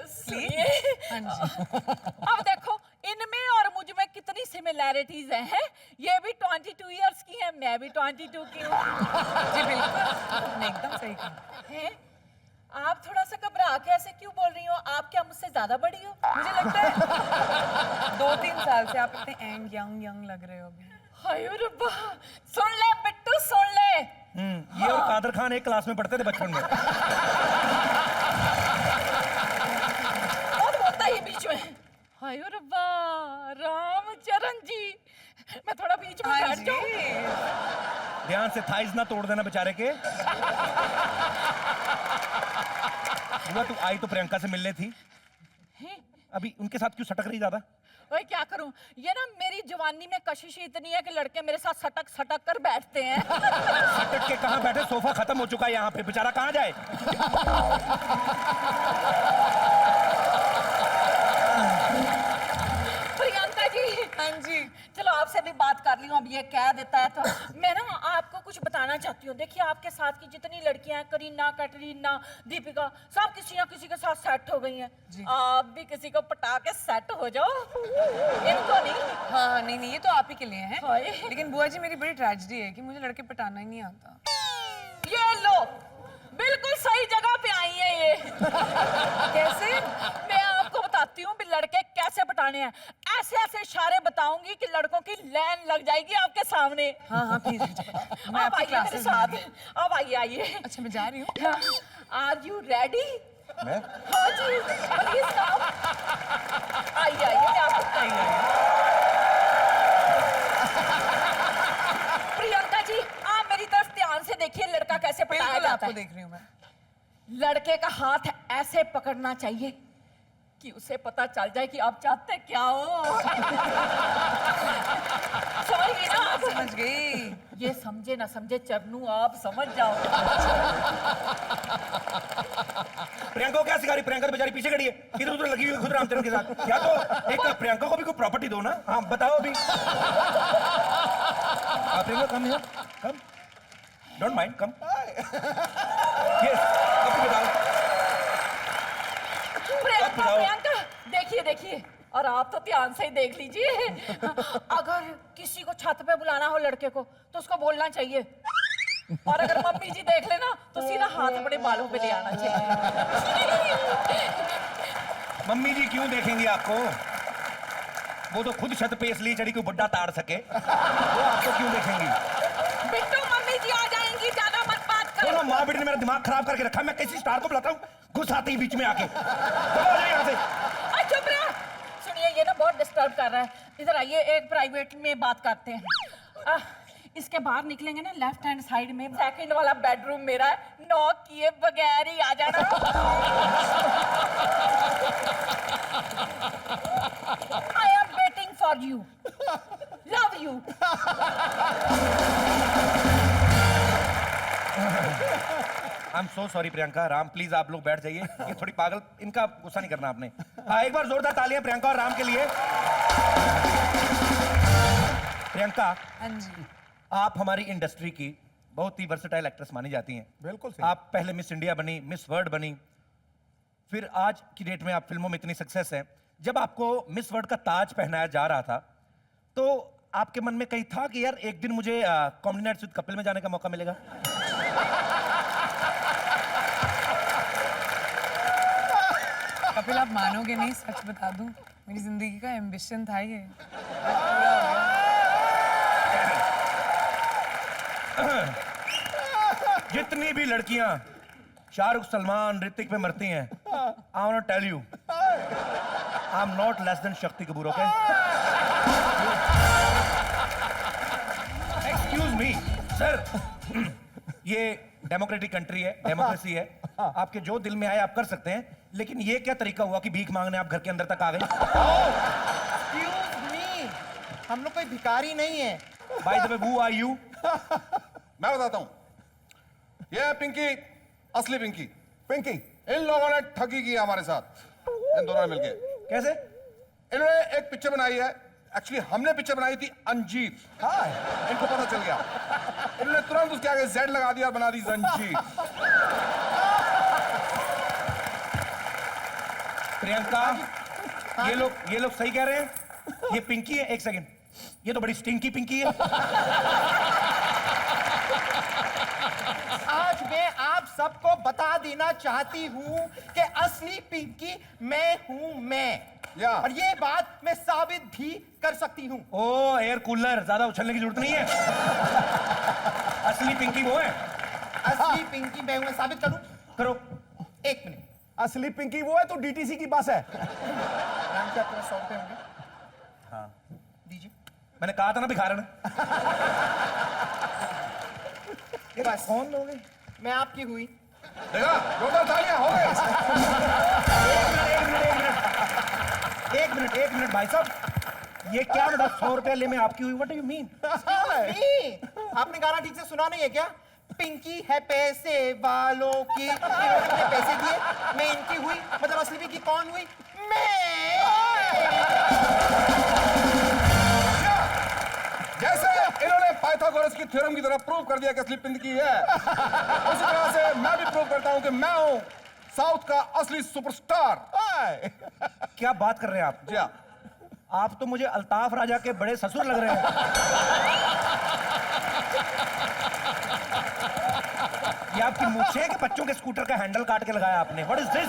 Speaker 7: सुनिए।
Speaker 10: हाँ जी।
Speaker 7: अब देखो इनमें और मुझ में कितनी सिमिलैरिटीज हैं। ये भी 22 इयर्स की है, मैं भी 22 की हूँ।
Speaker 10: जी बिल्कुल, आपने एकदम सही कहा।
Speaker 7: हैं? आप थोड़ा सा घबरा के ऐसे क्यों बोल रही हो? आप क्या मुझसे ज्यादा बड़ी हो?
Speaker 10: मुझे लगता है 2-3 साल से आप इतने एंड यंग लग रहे हो अभी।
Speaker 7: हाय रब्बा, सुन ले बिट्टू, सुन ले।
Speaker 1: ये और कादर खान एक क्लास में पढ़ते थे बचपन में।
Speaker 7: और बोलता ही बीच में। हाय रब्बा, रामचरण जी, मैं थोड़ा बीच में
Speaker 10: हाँ
Speaker 7: बैठ
Speaker 10: जी।
Speaker 7: जाऊं?
Speaker 1: ध्यान से थाइज ना तोड़ देना बेचारे के। बुआ, तू आई तो प्रियंका से मिलने थी,
Speaker 7: हैं?
Speaker 1: अभी उनके साथ क्यों सटक रही ज्यादा?
Speaker 7: ओए क्या करूं, ये ना मेरी जवानी में कशिश इतनी है कि लड़के मेरे साथ सटक सटक कर बैठते हैं।
Speaker 1: सटक के कहाँ बैठे? सोफा खत्म हो चुका है यहाँ पे, बेचारा कहाँ जाए?
Speaker 7: प्रियंका जी।
Speaker 10: हाँ जी।
Speaker 7: चलो आपसे भी बात कर ली हूँ, अब ये कह देता है तो मैं ना आपको कुछ बताना चाहती हूँ। देखिए आपके साथ की जितनी लड़कियां हैं, करीना, कैटरीना, दीपिका, सब किसी ना किसी के साथ सेट हो गई हैं। आप भी किसी को पटा के सेट हो जाओ। इनको नहीं।
Speaker 10: हाँ नहीं, ये तो आप ही के लिए है।
Speaker 7: हाय।
Speaker 10: लेकिन बुआ जी, मेरी बड़ी ट्रेजेडी है कि मुझे लड़के पटाना ही नहीं आता।
Speaker 7: ये लो, बिल्कुल सही जगह पे आई है ये।
Speaker 10: कैसे?
Speaker 7: मैं आपको बताती बताती हूँ भी लड़के कैसे पटाने हैं। ऐसे ऐसे इशारे बताऊंगी कि लड़कों की लाइन लग जाएगी आपके सामने।
Speaker 10: हाँ हाँ प्लीज मैं
Speaker 7: आप
Speaker 10: आपकी
Speaker 7: आइए मेरे
Speaker 10: क्लासेस
Speaker 7: साथ, अब आइए आइए।
Speaker 10: अच्छा मैं जा रही हूँ।
Speaker 7: Are you ready?
Speaker 11: मैं
Speaker 7: हाँ जी, प्लीज कम। आइए आइए, मैं आपको प्रियंका जी, आप मेरी तरफ ध्यान से देखिए लड़का कैसे पटाया
Speaker 10: बिल्कुल
Speaker 7: जाता
Speaker 10: आपको
Speaker 7: है।
Speaker 10: देख रही हूँ मैं।
Speaker 7: लड़के का हाथ ऐसे पकड़ना चाहिए कि उसे पता चल जाए कि आप चाहते क्या हो। समझ गई ना आप?
Speaker 10: समझ गई।
Speaker 7: ये समझे ना समझे चरनू, आप समझ जाओ।
Speaker 1: प्रियंका को क्या सिखा रही? प्रियंका तो बेचारी पीछे खड़ी है, इधर उधर लगी हुई खुद रामचरण के साथ। या तो एक तो प्रियंका को भी कोई प्रॉपर्टी दो ना। हाँ बताओ अभी। प्रियंका कम है, कम, डोंट माइंड, कम। यस, अभी बताओ।
Speaker 7: प्रियंका देखिए देखिए, और आप तो ध्यान से ही देख लीजिए। अगर किसी को छत पे बुलाना हो लड़के को तो उसको बोलना चाहिए, और अगर मम्मी जी देख लेना तो सीधा हाथ अपने बालों पे ले आना चाहिए।
Speaker 1: मम्मी जी क्यों देखेंगे आपको? वो तो खुद छत पे इसलिए चढ़ी कोई बुड्ढा ताड़ सके, वो आपको क्यों देखेंगी?
Speaker 7: बिट्टू मम्मी जी आ जाएंगी, ज्यादा मत बात करो।
Speaker 1: दोनों माँ बेटे ने मेरा दिमाग खराब करके रखा। मैं किसी स्टार को बुलाता हूँ, घुस आते ही बीच में आके। यहाँ से
Speaker 7: चुप रहो। सुनिए, ये ना बहुत डिस्टर्ब कर रहा है। इधर आइए, एक प्राइवेट में बात करते हैं। इसके बाहर निकलेंगे ना, लेफ्ट हैंड साइड में सेकंड वाला बेडरूम मेरा है, नॉक किए बगैर ही आ जाना। I am waiting for you, love you.
Speaker 1: I am so sorry Priyanka. Ram please आप लोग बैठ जाइए, ये थोड़ी पागल, इनका गुस्सा नहीं करना आपने। एक बार जोरदार तालियां प्रियंका और राम के लिए। प्रियंका,
Speaker 10: हाँ जी।
Speaker 1: आप हमारी इंडस्ट्री की बहुत ही वर्सेटाइल एक्ट्रेस मानी जाती हैं।
Speaker 2: बिल्कुल सही।
Speaker 1: आप पहले मिस इंडिया बनी, मिस वर्ल्ड बनी, फिर आज की डेट में आप फिल्मों में इतनी सक्सेस है। जब आपको मिस वर्ल्ड का ताज पहनाया जा रहा था तो आपके मन में कहीं था कि यार एक दिन मुझे कॉमेडी नाइट्स विद कपिल में जाने का मौका मिलेगा?
Speaker 10: कपिल आप मानोगे नहीं, सच बता दूं, मेरी जिंदगी का एम्बिशन था ये।
Speaker 1: जितनी भी लड़कियां शाहरुख, सलमान, ऋतिक पे मरती हैं, I want to tell you, I am not less than Shakti Kapoor, okay? Excuse me sir, ये डेमोक्रेटिक कंट्री है, डेमोक्रेसी है, आपके जो दिल में आए आप कर सकते हैं, लेकिन ये क्या तरीका हुआ कि भीख मांगने आप घर के अंदर तक आ गए?
Speaker 12: Excuse me, हम लोग कोई भिखारी नहीं है।
Speaker 1: By the way, who are you?
Speaker 2: मैं बताता हूँ, ये है पिंकी, असली पिंकी। पिंकी, इन लोगों ने ठगी की हमारे साथ, इन दोनों ने मिलके।
Speaker 1: कैसे?
Speaker 2: इन्होंने एक पिक्चर बनाई है, एक्चुअली हमने पिक्चर बनाई थी अंजीर। हाँ, इनको पता चल गया, इन्होंने तुरंत उसके आगे जेड लगा दिया और बना दी जंजीर।
Speaker 1: प्रियंका, ये लोग सही कह रहे हैं। ये पिंकी है, एक सेकंड, ये तो बड़ी स्टिंकी पिंकी है।
Speaker 12: आज मैं आप सबको बता देना चाहती हूँ कि असली पिंकी मैं हूँ मैं, और ये बात मैं साबित भी कर सकती हूँ।
Speaker 1: ओ एयर कूलर, ज्यादा उछलने की जरूरत नहीं है। असली पिंकी वो है।
Speaker 12: असली पिंकी मैं हूँ, मैं साबित करूँ?
Speaker 1: करो।
Speaker 12: एक मिनट।
Speaker 2: असली पिंकी वो है तो डीटीसी की बस है।
Speaker 12: राम क्या 100 रुपए होंगे?
Speaker 11: हाँ
Speaker 12: दीजिए।
Speaker 1: मैंने कहा था ना भिखारन।
Speaker 12: ये बस कौन लोगे? मैं आपकी हुई।
Speaker 2: देखा, जोरदार तालियां हो गए।
Speaker 1: एक मिनट भाई साहब, ये क्या मतलब 100 रुपए ले मैं आपकी हुई? What do you mean?
Speaker 12: आपने गाना ठीक से सुना नहीं है क्या? पिंकी है पैसे वालों की, इन्होंने पैसे दिए, मैं इनकी हुई, मतलब असली पिंकी कौन हुई? मैं।
Speaker 2: जैसे इन्होंने पाइथागोरस की थ्योरम की तरह प्रूव कर दिया कि असली पिंकी है, उसी तरह से मैं भी प्रूव करता हूं कि मैं हूं साउथ का असली सुपरस्टार।
Speaker 1: क्या बात कर रहे हैं आप?
Speaker 2: जी हाँ।
Speaker 1: आप तो मुझे अल्ताफ राजा के बड़े ससुर लग रहे हैं। ये आपकी मूछें है कि बच्चों के स्कूटर का हैंडल काट के लगाया आपने? What is this?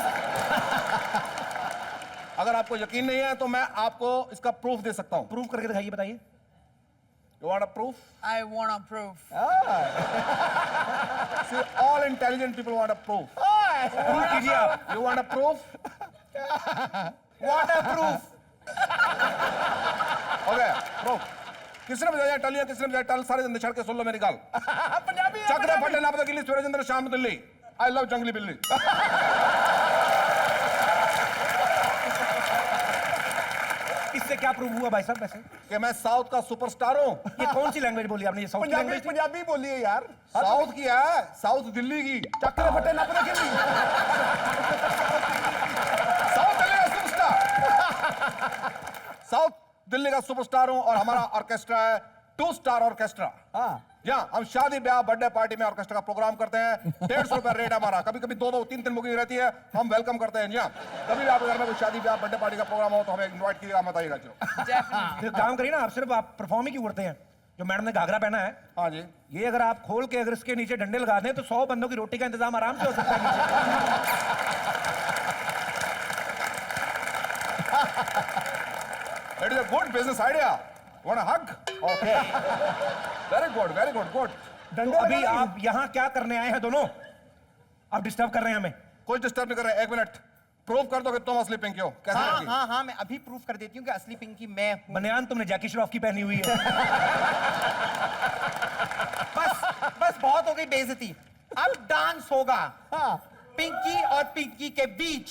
Speaker 2: अगर आपको यकीन नहीं है तो मैं आपको इसका प्रूफ दे सकता हूँ।
Speaker 1: प्रूफ करके दिखाइए, बताइए।
Speaker 2: You want a proof?
Speaker 10: I want a proof.
Speaker 2: See, all intelligent people want a proof.
Speaker 1: Proof कीजिए आप।
Speaker 2: You want a proof?
Speaker 12: What a proof.
Speaker 2: Okay, proof. किसने बजाया टलियां, किसने बजाया टल, सारे जंदे छड़ के सुन लो मेरी गाल।
Speaker 9: पंजाबी है,
Speaker 2: चक्र फटे ना पता गिल्ली सवेरे जंदर शाम ਨੂੰ दिल्ली। I love जंगली बिल्ली।
Speaker 1: इससे क्या प्रूफ हुआ भाई साहब वैसे?
Speaker 2: कि मैं साउथ का सुपरस्टार हूँ।
Speaker 1: ये कौन सी लैंग्वेज बोली आपने? ये साउथ की
Speaker 9: पंजाबी
Speaker 1: लैंग्वेज?
Speaker 9: पंजाबी बोली है यार।
Speaker 2: साउथ की है, साउथ दिल्ली की।
Speaker 9: चक्कर फटे ना पता गिल्ली।
Speaker 2: साउथ दिल्ली का सुपरस्टार। साउथ दिल्ली का सुपरस्टार हूँ और हमारा ऑर्केस्ट्रा है 2 स्टार ऑर्केस्ट्रा। यहाँ हम शादी ब्याह बर्थडे पार्टी में ऑर्केस्ट्रा का प्रोग्राम करते हैं। 150 रुपए रेट है हमारा। कभी कभी 2-2 3-3 बुकिंग रहती है, हम वेलकम करते हैं। जी हाँ, कभी भी आपके घर में कोई शादी ब्याह बर्थडे पार्टी का प्रोग्राम हो तो हमें इन्वाइट कीजिएगा, हम बताइएगा। चलो
Speaker 1: तो काम करिए ना, आप सिर्फ आप परफॉर्म ही क्यों करते हैं? जो मैडम ने घाघरा पहना है,
Speaker 2: हाँ जी,
Speaker 1: ये अगर आप खोल के अगर इसके नीचे डंडे लगा दें तो 100 बंदों की रोटी का इंतजाम आराम से हो सकता है नीचे।
Speaker 2: That is a good business idea. Want a hug? Okay. Very good, very good, good.
Speaker 1: तो अभी आप यहाँ क्या करने आए हैं दोनों? आप डिस्टर्ब कर रहे हैं हमें।
Speaker 2: कोई डिस्टर्ब नहीं कर रहा है। 1 मिनट, प्रूव कर दो कि तुम असली पिंकी हो। कैसे
Speaker 12: हाँ
Speaker 2: लड़की?
Speaker 12: हाँ हाँ, मैं अभी प्रूफ कर देती हूँ कि असली पिंकी मैं हूँ।
Speaker 1: बनियान तुमने जैकी श्रॉफ की पहनी हुई है।
Speaker 12: बस बस बहुत हो गई बेइज्जती। अब डांस होगा पिंकी और पिंकी के बीच।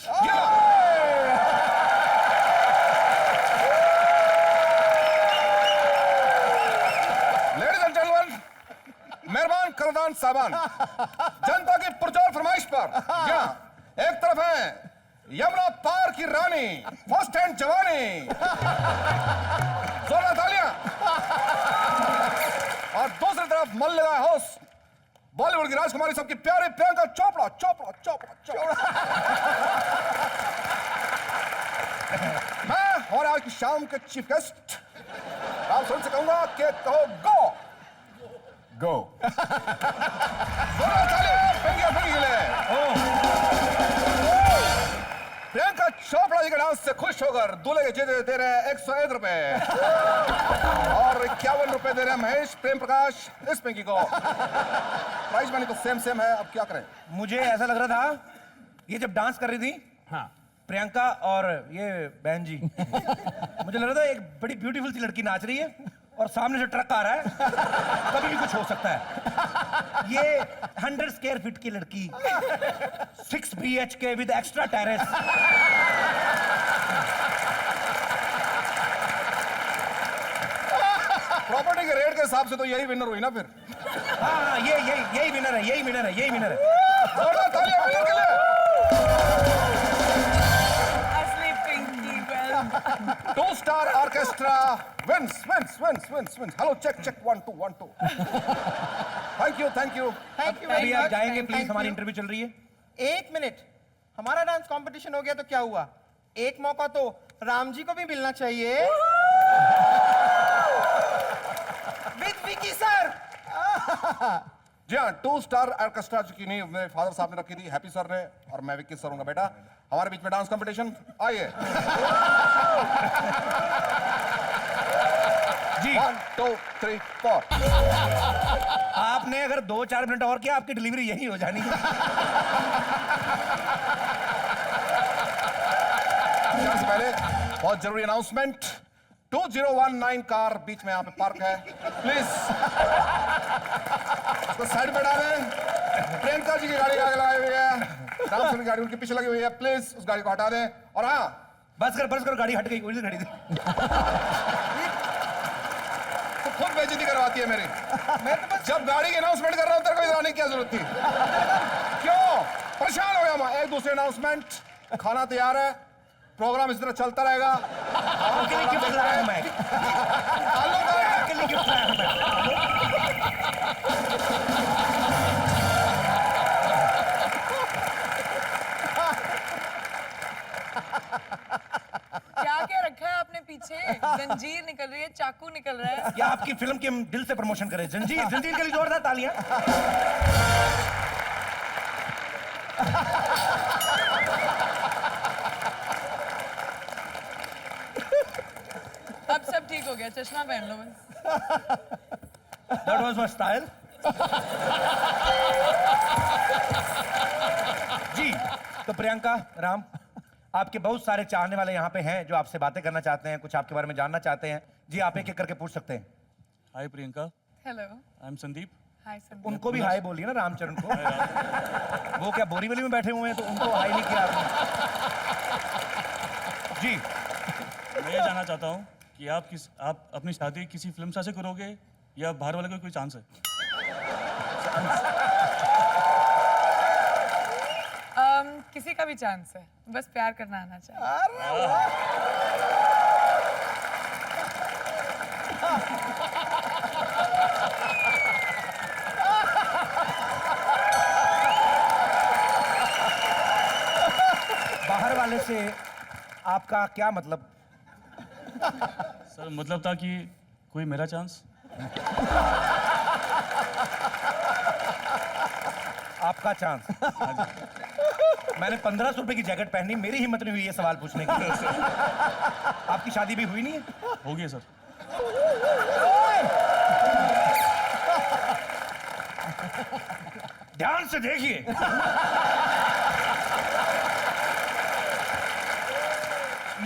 Speaker 2: लेडीज एंड जेंटलमैन, मेहरबान करदान साहबान, जनता की पुरजोर फरमाइश पर यहाँ एक तरफ है यमुना पार की रानी, फर्स्ट हैंड जवानी, जोरदार तालियां, और दूसरी तरफ मल्लिका हाउस, बॉलीवुड की राजकुमारी सबकी प्यारी प्रियंका चोपड़ा चोपड़ा चोपड़ा चोपड़ा। मैं और आज की शाम के चीफ गेस्ट आप सुन से कहूंगा कि कहो गो गो। प्रियंका चोपड़ा जी के डांस से खुश होकर दूल्हे के जेब दे रहे हैं 101 रुपए और 51 रुपए दे रहे हैं महेश प्रेम प्रकाश इस पिंकी को। प्राइस मनी तो सेम सेम है, अब क्या करें?
Speaker 1: मुझे ऐसा लग रहा था ये जब डांस कर रही थी, हाँ, प्रियंका और ये बहन जी, मुझे लग रहा था एक बड़ी ब्यूटीफुल सी लड़की नाच रही है और सामने से ट्रक आ रहा है, कभी भी कुछ हो सकता है। ये 100 स्क्वायर फीट की लड़की, 6 BHK with extra terrace.
Speaker 2: Property के रेट के हिसाब से तो यही विनर हुई ना फिर।
Speaker 1: हाँ, यही विनर है, यही विनर है, यही विनर है।
Speaker 2: जोरदार तालियां विनर के लिए।
Speaker 10: असली Pinky, well.
Speaker 2: 2 star orchestra wins. Hello, check 1 2 1 2. Thank you.
Speaker 12: Thank you
Speaker 1: अभी आप जाएंगे प्लीज, हमारी इंटरव्यू चल रही है।
Speaker 12: 1 मिनट, हमारा डांस कंपटीशन हो गया तो क्या हुआ? एक मौका तो राम जी को भी मिलना चाहिए। With Vicky sir.
Speaker 2: जी हाँ, 2 स्टार ऑर्केस्ट्रा की नींव मेरे फादर साहब ने रखी थी, हैप्पी सर ने, और मैं विक्की सर हूँ बेटा। हमारे बीच में डांस कंपटीशन, आइए
Speaker 1: जी।
Speaker 2: 1 2 3 4।
Speaker 1: आपने अगर 2-4 मिनट और किया आपकी डिलीवरी यही हो जानी है।
Speaker 2: जाने से पहले बहुत जरूरी अनाउंसमेंट, 2019 कार बीच में यहाँ पे पार्क है, प्लीज उसको साइड पे डालें। प्रियंका जी की गाड़ी आगे लगाई हुई है, राम सर की गाड़ी उनके पीछे लगी हुई है, प्लीज उस गाड़ी को हटा दें। और हाँ,
Speaker 1: बस कर गाड़ी हट गई, उधर खड़ी थी।
Speaker 2: तो खुद बेइज्जती करवाती है मेरी। मैं तो बस जब गाड़ी की अनाउंसमेंट कर रहा हूँ तेरे को इधर आने की क्या जरूरत थी? क्यों परेशान हो गया मैं? एक दूसरे अनाउंसमेंट, खाना तैयार है, प्रोग्राम इस तरह चलता रहेगा।
Speaker 1: आपके लिए गिफ्ट लाया हूं मैं। आपके लिए गिफ्ट लाया हूं मैं।
Speaker 10: क्या रखा है आपने पीछे? जंजीर निकल रही है, चाकू निकल रहा है।
Speaker 1: या आपकी फिल्म की हम दिल से प्रमोशन करें। जंजीर के लिए जोरदार तालियां।
Speaker 10: ठीक हो गया, चश्मा पहन लो बस।
Speaker 1: That was my style. जी, तो प्रियंका राम, आपके बहुत सारे चाहने वाले यहाँ पे हैं जो आपसे बातें करना चाहते हैं, कुछ आपके बारे में जानना चाहते हैं। जी, आप एक एक करके पूछ सकते हैं।
Speaker 13: Hi Priyanka,
Speaker 10: hello,
Speaker 13: I am Sandeep.
Speaker 10: Hi Sandeep.
Speaker 1: उनको भी हाय बोलिए ना रामचरण को। वो क्या बोरीवली में बैठे हुए हैं तो उनको हाय नहीं किया आपने। जी,
Speaker 13: मैं ये जानना चाहता हूँ कि आप अपनी शादी किसी फिल्म स्टार से करोगे या बाहर वाले का कोई चांस है?
Speaker 10: किसी का भी चांस है, बस प्यार करना आना चाहिए।
Speaker 1: बाहर वाले से आपका क्या मतलब?
Speaker 13: सर मतलब था कि कोई मेरा चांस।
Speaker 1: आपका चांस। मैंने 1500 रुपए की जैकेट पहनी, मेरी हिम्मत नहीं हुई ये सवाल पूछने की। आपकी शादी भी हुई नहीं है?
Speaker 13: हो गया सर।
Speaker 1: ध्यान से देखिए।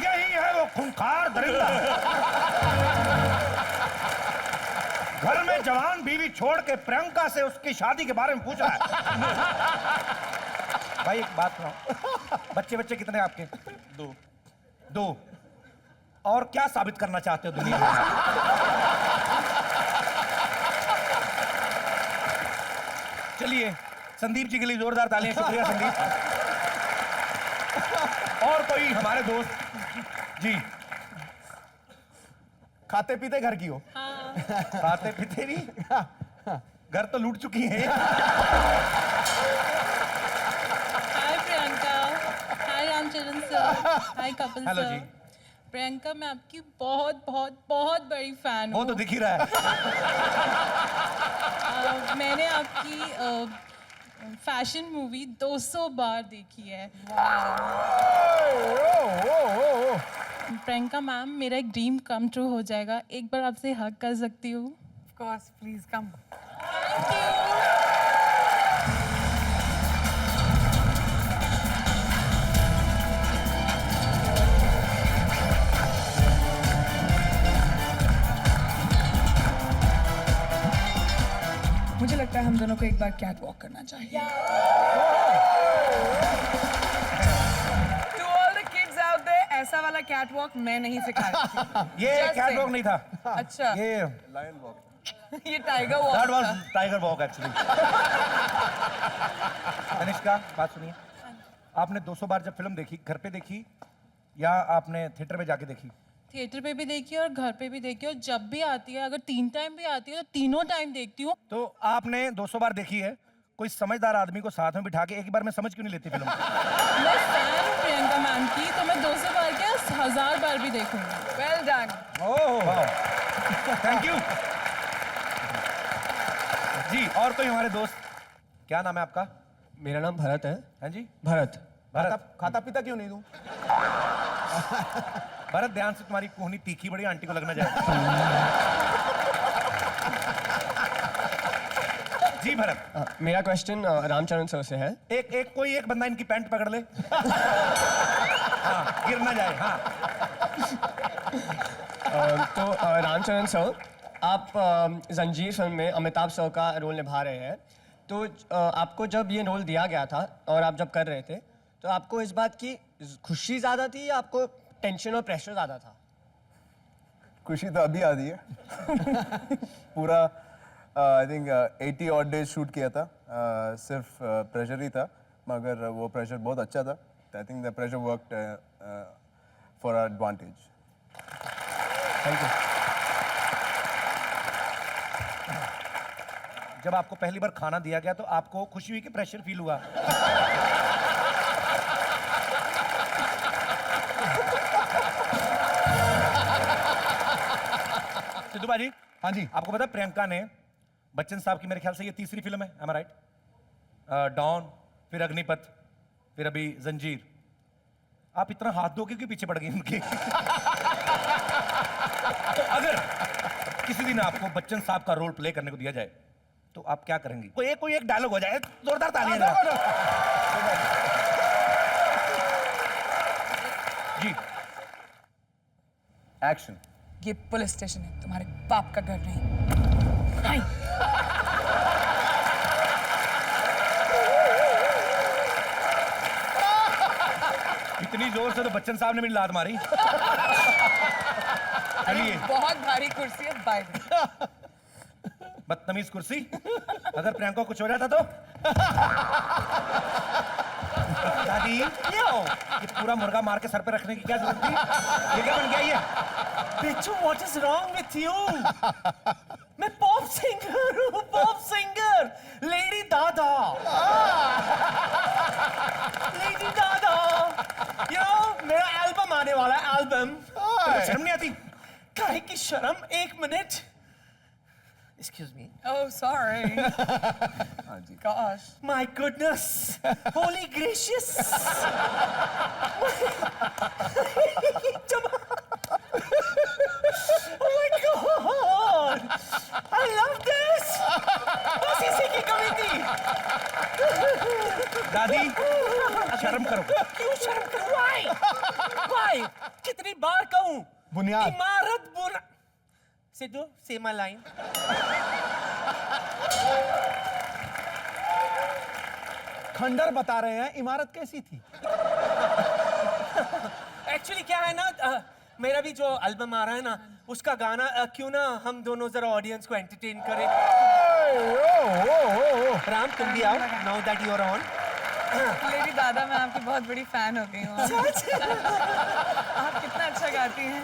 Speaker 1: यही है वो खूंखार दरिंदा। घर में जवान बीवी छोड़ के प्रियंका से उसकी शादी के बारे में पूछ रहा है। भाई एक बात सुनाओ, बच्चे कितने हैं आपके? दो। और क्या साबित करना चाहते हो दुनिया में? चलिए संदीप जी के लिए जोरदार तालियां। शुक्रिया संदीप। और कोई हमारे दोस्त? जी,
Speaker 2: खाते पीते घर की हो?
Speaker 1: खाते पीते भी? घर तो लूट चुकी है।
Speaker 14: हाय प्रियंका, हाय Ramcharan sir, hi Kapil
Speaker 1: hello
Speaker 14: sir.
Speaker 1: जी।
Speaker 14: प्रियंका, मैं आपकी बहुत बहुत बहुत बड़ी फैन
Speaker 1: वो
Speaker 14: हूँ।
Speaker 1: तो दिख ही रहा है।
Speaker 14: मैंने आपकी फैशन मूवी 200 बार देखी है। प्रियंका मैम, मेरा एक ड्रीम कम ट्रू हो जाएगा, एक बार आपसे हग कर सकती हूँ?
Speaker 10: Of course, please come.
Speaker 14: Thank you.
Speaker 10: मुझे लगता है हम दोनों को एक बार कैट वॉक करना चाहिए। To all the kids out there, ऐसा वाला कैट वॉक मैं नहीं सिखा रही थी।
Speaker 1: ये
Speaker 10: Just
Speaker 1: कैट वॉक
Speaker 10: saying.
Speaker 1: नहीं था।
Speaker 10: अच्छा,
Speaker 1: ये
Speaker 11: लायन वॉक।
Speaker 10: ये टाइगर वॉक
Speaker 1: That was
Speaker 10: था।
Speaker 1: Tiger walk actually. तनिष्का, बात सुनिए। आपने 200 बार जब फिल्म देखी, घर पे देखी या आपने थिएटर में जाके देखी?
Speaker 14: थिएटर पे भी देखी और घर पे भी देखी, और जब भी आती है, अगर 3 टाइम भी आती है तो तीनों टाइम देखती हूँ।
Speaker 1: तो आपने 200 बार देखी है, कोई समझदार आदमी को साथ में बिठा के एक ही बार में समझ क्यों नहीं लेती फिल्म?
Speaker 14: मैं फैन हूँ प्रियंका मैम की, तो मैं 200 बार क्या 1000 बार भी देखूंगी।
Speaker 10: Well done.
Speaker 1: Oh, thank you. जी, और कोई हमारे दोस्त? क्या नाम है आपका?
Speaker 15: मेरा नाम भरत है।
Speaker 1: हाँ जी,
Speaker 15: भरत।
Speaker 1: भरत।
Speaker 2: खाता पीता क्यों नहीं दूं?
Speaker 1: भरत, ध्यान से, तुम्हारी कोहनी तीखी बड़ी, आंटी को लगना जाए। जी भरत।
Speaker 15: मेरा क्वेश्चन रामचरण सर से है।
Speaker 1: कोई एक बंदा इनकी पैंट पकड़ ले। हाँ, गिर ना जाए। हाँ।
Speaker 15: तो रामचरण सर, आप जंजीर फिल्म में अमिताभ सर का रोल निभा रहे हैं, तो आपको जब ये रोल दिया गया था और आप जब कर रहे थे, तो आपको इस बात की खुशी ज़्यादा थी या आपको टेंशन और प्रेशर ज़्यादा था?
Speaker 11: खुशी तो अभी आती है। पूरा I think 80 odd days shoot किया था, सिर्फ प्रेशर ही था, मगर वो प्रेशर बहुत अच्छा था। I think the pressure worked for our advantage.
Speaker 15: Thank you.
Speaker 1: जब आपको पहली बार खाना दिया गया तो आपको खुशी हुई कि प्रेशर फील हुआ? सिद्धू बाजी।
Speaker 2: हाँ जी।
Speaker 1: आपको पता है प्रियंका ने बच्चन साहब की मेरे ख्याल से ये तीसरी फिल्म है, am I right? डॉन, फिर अग्निपथ, फिर अभी जंजीर। आप इतना हाथ धो के क्यों पीछे पड़ गई उनके? तो अगर किसी दिन आपको बच्चन साहब का रोल प्ले करने को दिया जाए तो आप क्या करेंगी? कोई एक डायलॉग हो जाए, जोरदार तालियां जरा। जी।
Speaker 11: एक्शन।
Speaker 10: ये पुलिस स्टेशन है, तुम्हारे बाप का घर नहीं। नहीं।
Speaker 1: इतनी जोर से तो बच्चन साहब ने मेरी लात मारी। चलिए।
Speaker 10: बहुत भारी कुर्सी है, बाय।
Speaker 1: बदतमीज कुर्सी। अगर प्रियंका को कुछ हो जाता तो? दादी, ये पूरा मुर्गा मार के सर पे रखने की क्या जरूरत थी? ये क्या बन गया ये?
Speaker 8: बिच्छू, what is wrong with you? मैं पॉप सिंगर हूँ, पॉप सिंगर। लेडी दादा। लेडी दादा। मेरा एल्बम आने वाला है, एल्बम।
Speaker 1: शर्म नहीं आती?
Speaker 8: काहे की शर्म? एक minute. Excuse me.
Speaker 10: Oh, sorry. Gosh.
Speaker 8: My goodness. Holy gracious. Oh my God. I love this. बस इसी की कमी थी।
Speaker 1: दादी, शर्म करो।
Speaker 8: क्यों शर्म करूं? Why? Why? कितनी बार कहूं?
Speaker 2: बुनियाद।
Speaker 8: इमारत बुना। Sidhu, say my line.
Speaker 2: खंडर बता रहे हैं, इमारत कैसी थी?
Speaker 8: एक्चुअली क्या है ना, मेरा भी जो एल्बम आ रहा है ना, उसका गाना क्यों ना हम दोनों जरा ऑडियंस को एंटरटेन करें। राम, तुम भी आओ, now that you are on.
Speaker 10: Lady दादा, मैं आपकी बहुत बड़ी फैन हो गई हूँ। आप कितना अच्छा गाती हैं।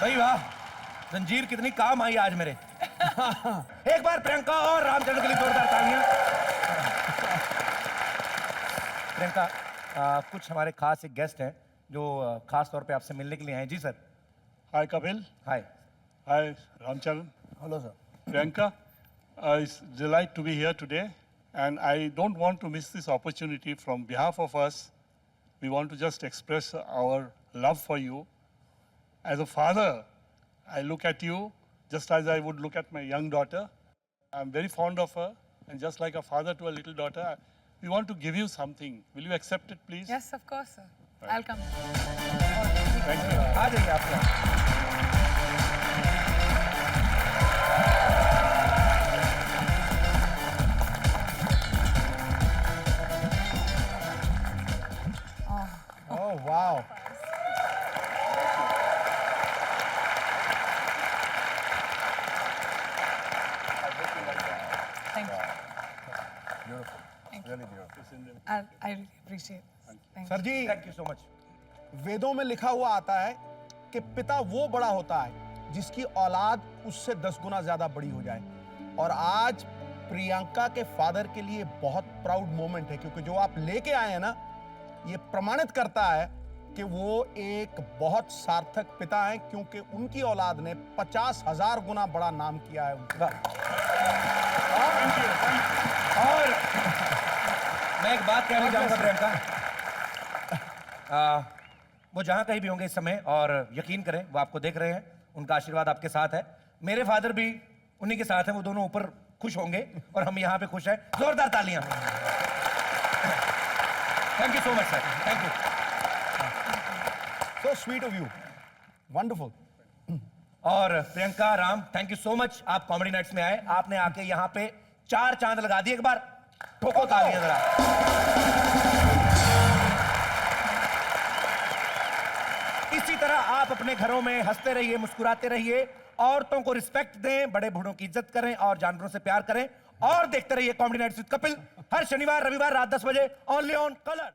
Speaker 1: भाई वाह, जंजीर कितनी काम आई आज मेरे। एक बार प्रियंका और रामचंद्र के लिए जोरदार तालियां। प्रियंका, कुछ हमारे खास एक गेस्ट हैं जो खास तौर पे आपसे मिलने के लिए आए। जी sir.
Speaker 16: Hi Kapil.
Speaker 1: Hi.
Speaker 16: Hi Ramcharan.
Speaker 11: Hello sir.
Speaker 16: Priyanka, it's a delight to be here today, and I don't want to miss this opportunity. From behalf of us, we want to just express our love for you. As a father, I look at you just as I would look at my young daughter. I'm very fond of her, and just like a father to a little daughter, we want to give you something. Will you accept it, please?
Speaker 10: Yes, of course, sir. I'll come.
Speaker 16: Thank you.
Speaker 1: आ जाइए आप।
Speaker 2: Oh, wow.
Speaker 10: Thank you.
Speaker 11: Beautiful. Really beautiful.
Speaker 10: I really appreciate it. Thank
Speaker 2: sir जी,
Speaker 1: थैंक यू सो मच।
Speaker 2: वेदों में लिखा हुआ आता है कि पिता वो बड़ा होता है जिसकी औलाद उससे 10 गुना ज्यादा बड़ी हो जाए। और आज प्रियंका के फादर के लिए बहुत प्राउड मोमेंट है, क्योंकि जो आप लेके आए हैं ना, ये प्रमाणित करता है कि वो एक बहुत सार्थक पिता हैं, क्योंकि उनकी औलाद ने 50,000 गुना बड़ा नाम किया है उनका।
Speaker 1: और मैं एक बात कहना चाहूंगा प्रियंका, वो जहां कहीं भी होंगे इस समय, और यकीन करें वो आपको देख रहे हैं, उनका आशीर्वाद आपके साथ है। मेरे फादर भी उन्हीं के साथ हैं, वो दोनों ऊपर खुश होंगे और हम यहाँ पे खुश हैं। जोरदार तालियां। Thank you so much sir. Thank you.
Speaker 2: So sweet of you. Wonderful.
Speaker 1: और Priyanka, Ram, thank you so much. आप कॉमेडी नाइट्स में आए, आपने आके यहाँ पे 4 चांद लगा दिए। एक बार ठोको तालियां जरा। इसी तरह आप अपने घरों में हंसते रहिए, मुस्कुराते रहिए, औरतों को रिस्पेक्ट दें, बड़े बूढ़ों की इज्जत करें और जानवरों से प्यार करें, और देखते रहिए कॉमेडी नाइट्स विद कपिल हर शनिवार रविवार रात 10 बजे ओनली ऑन कलर।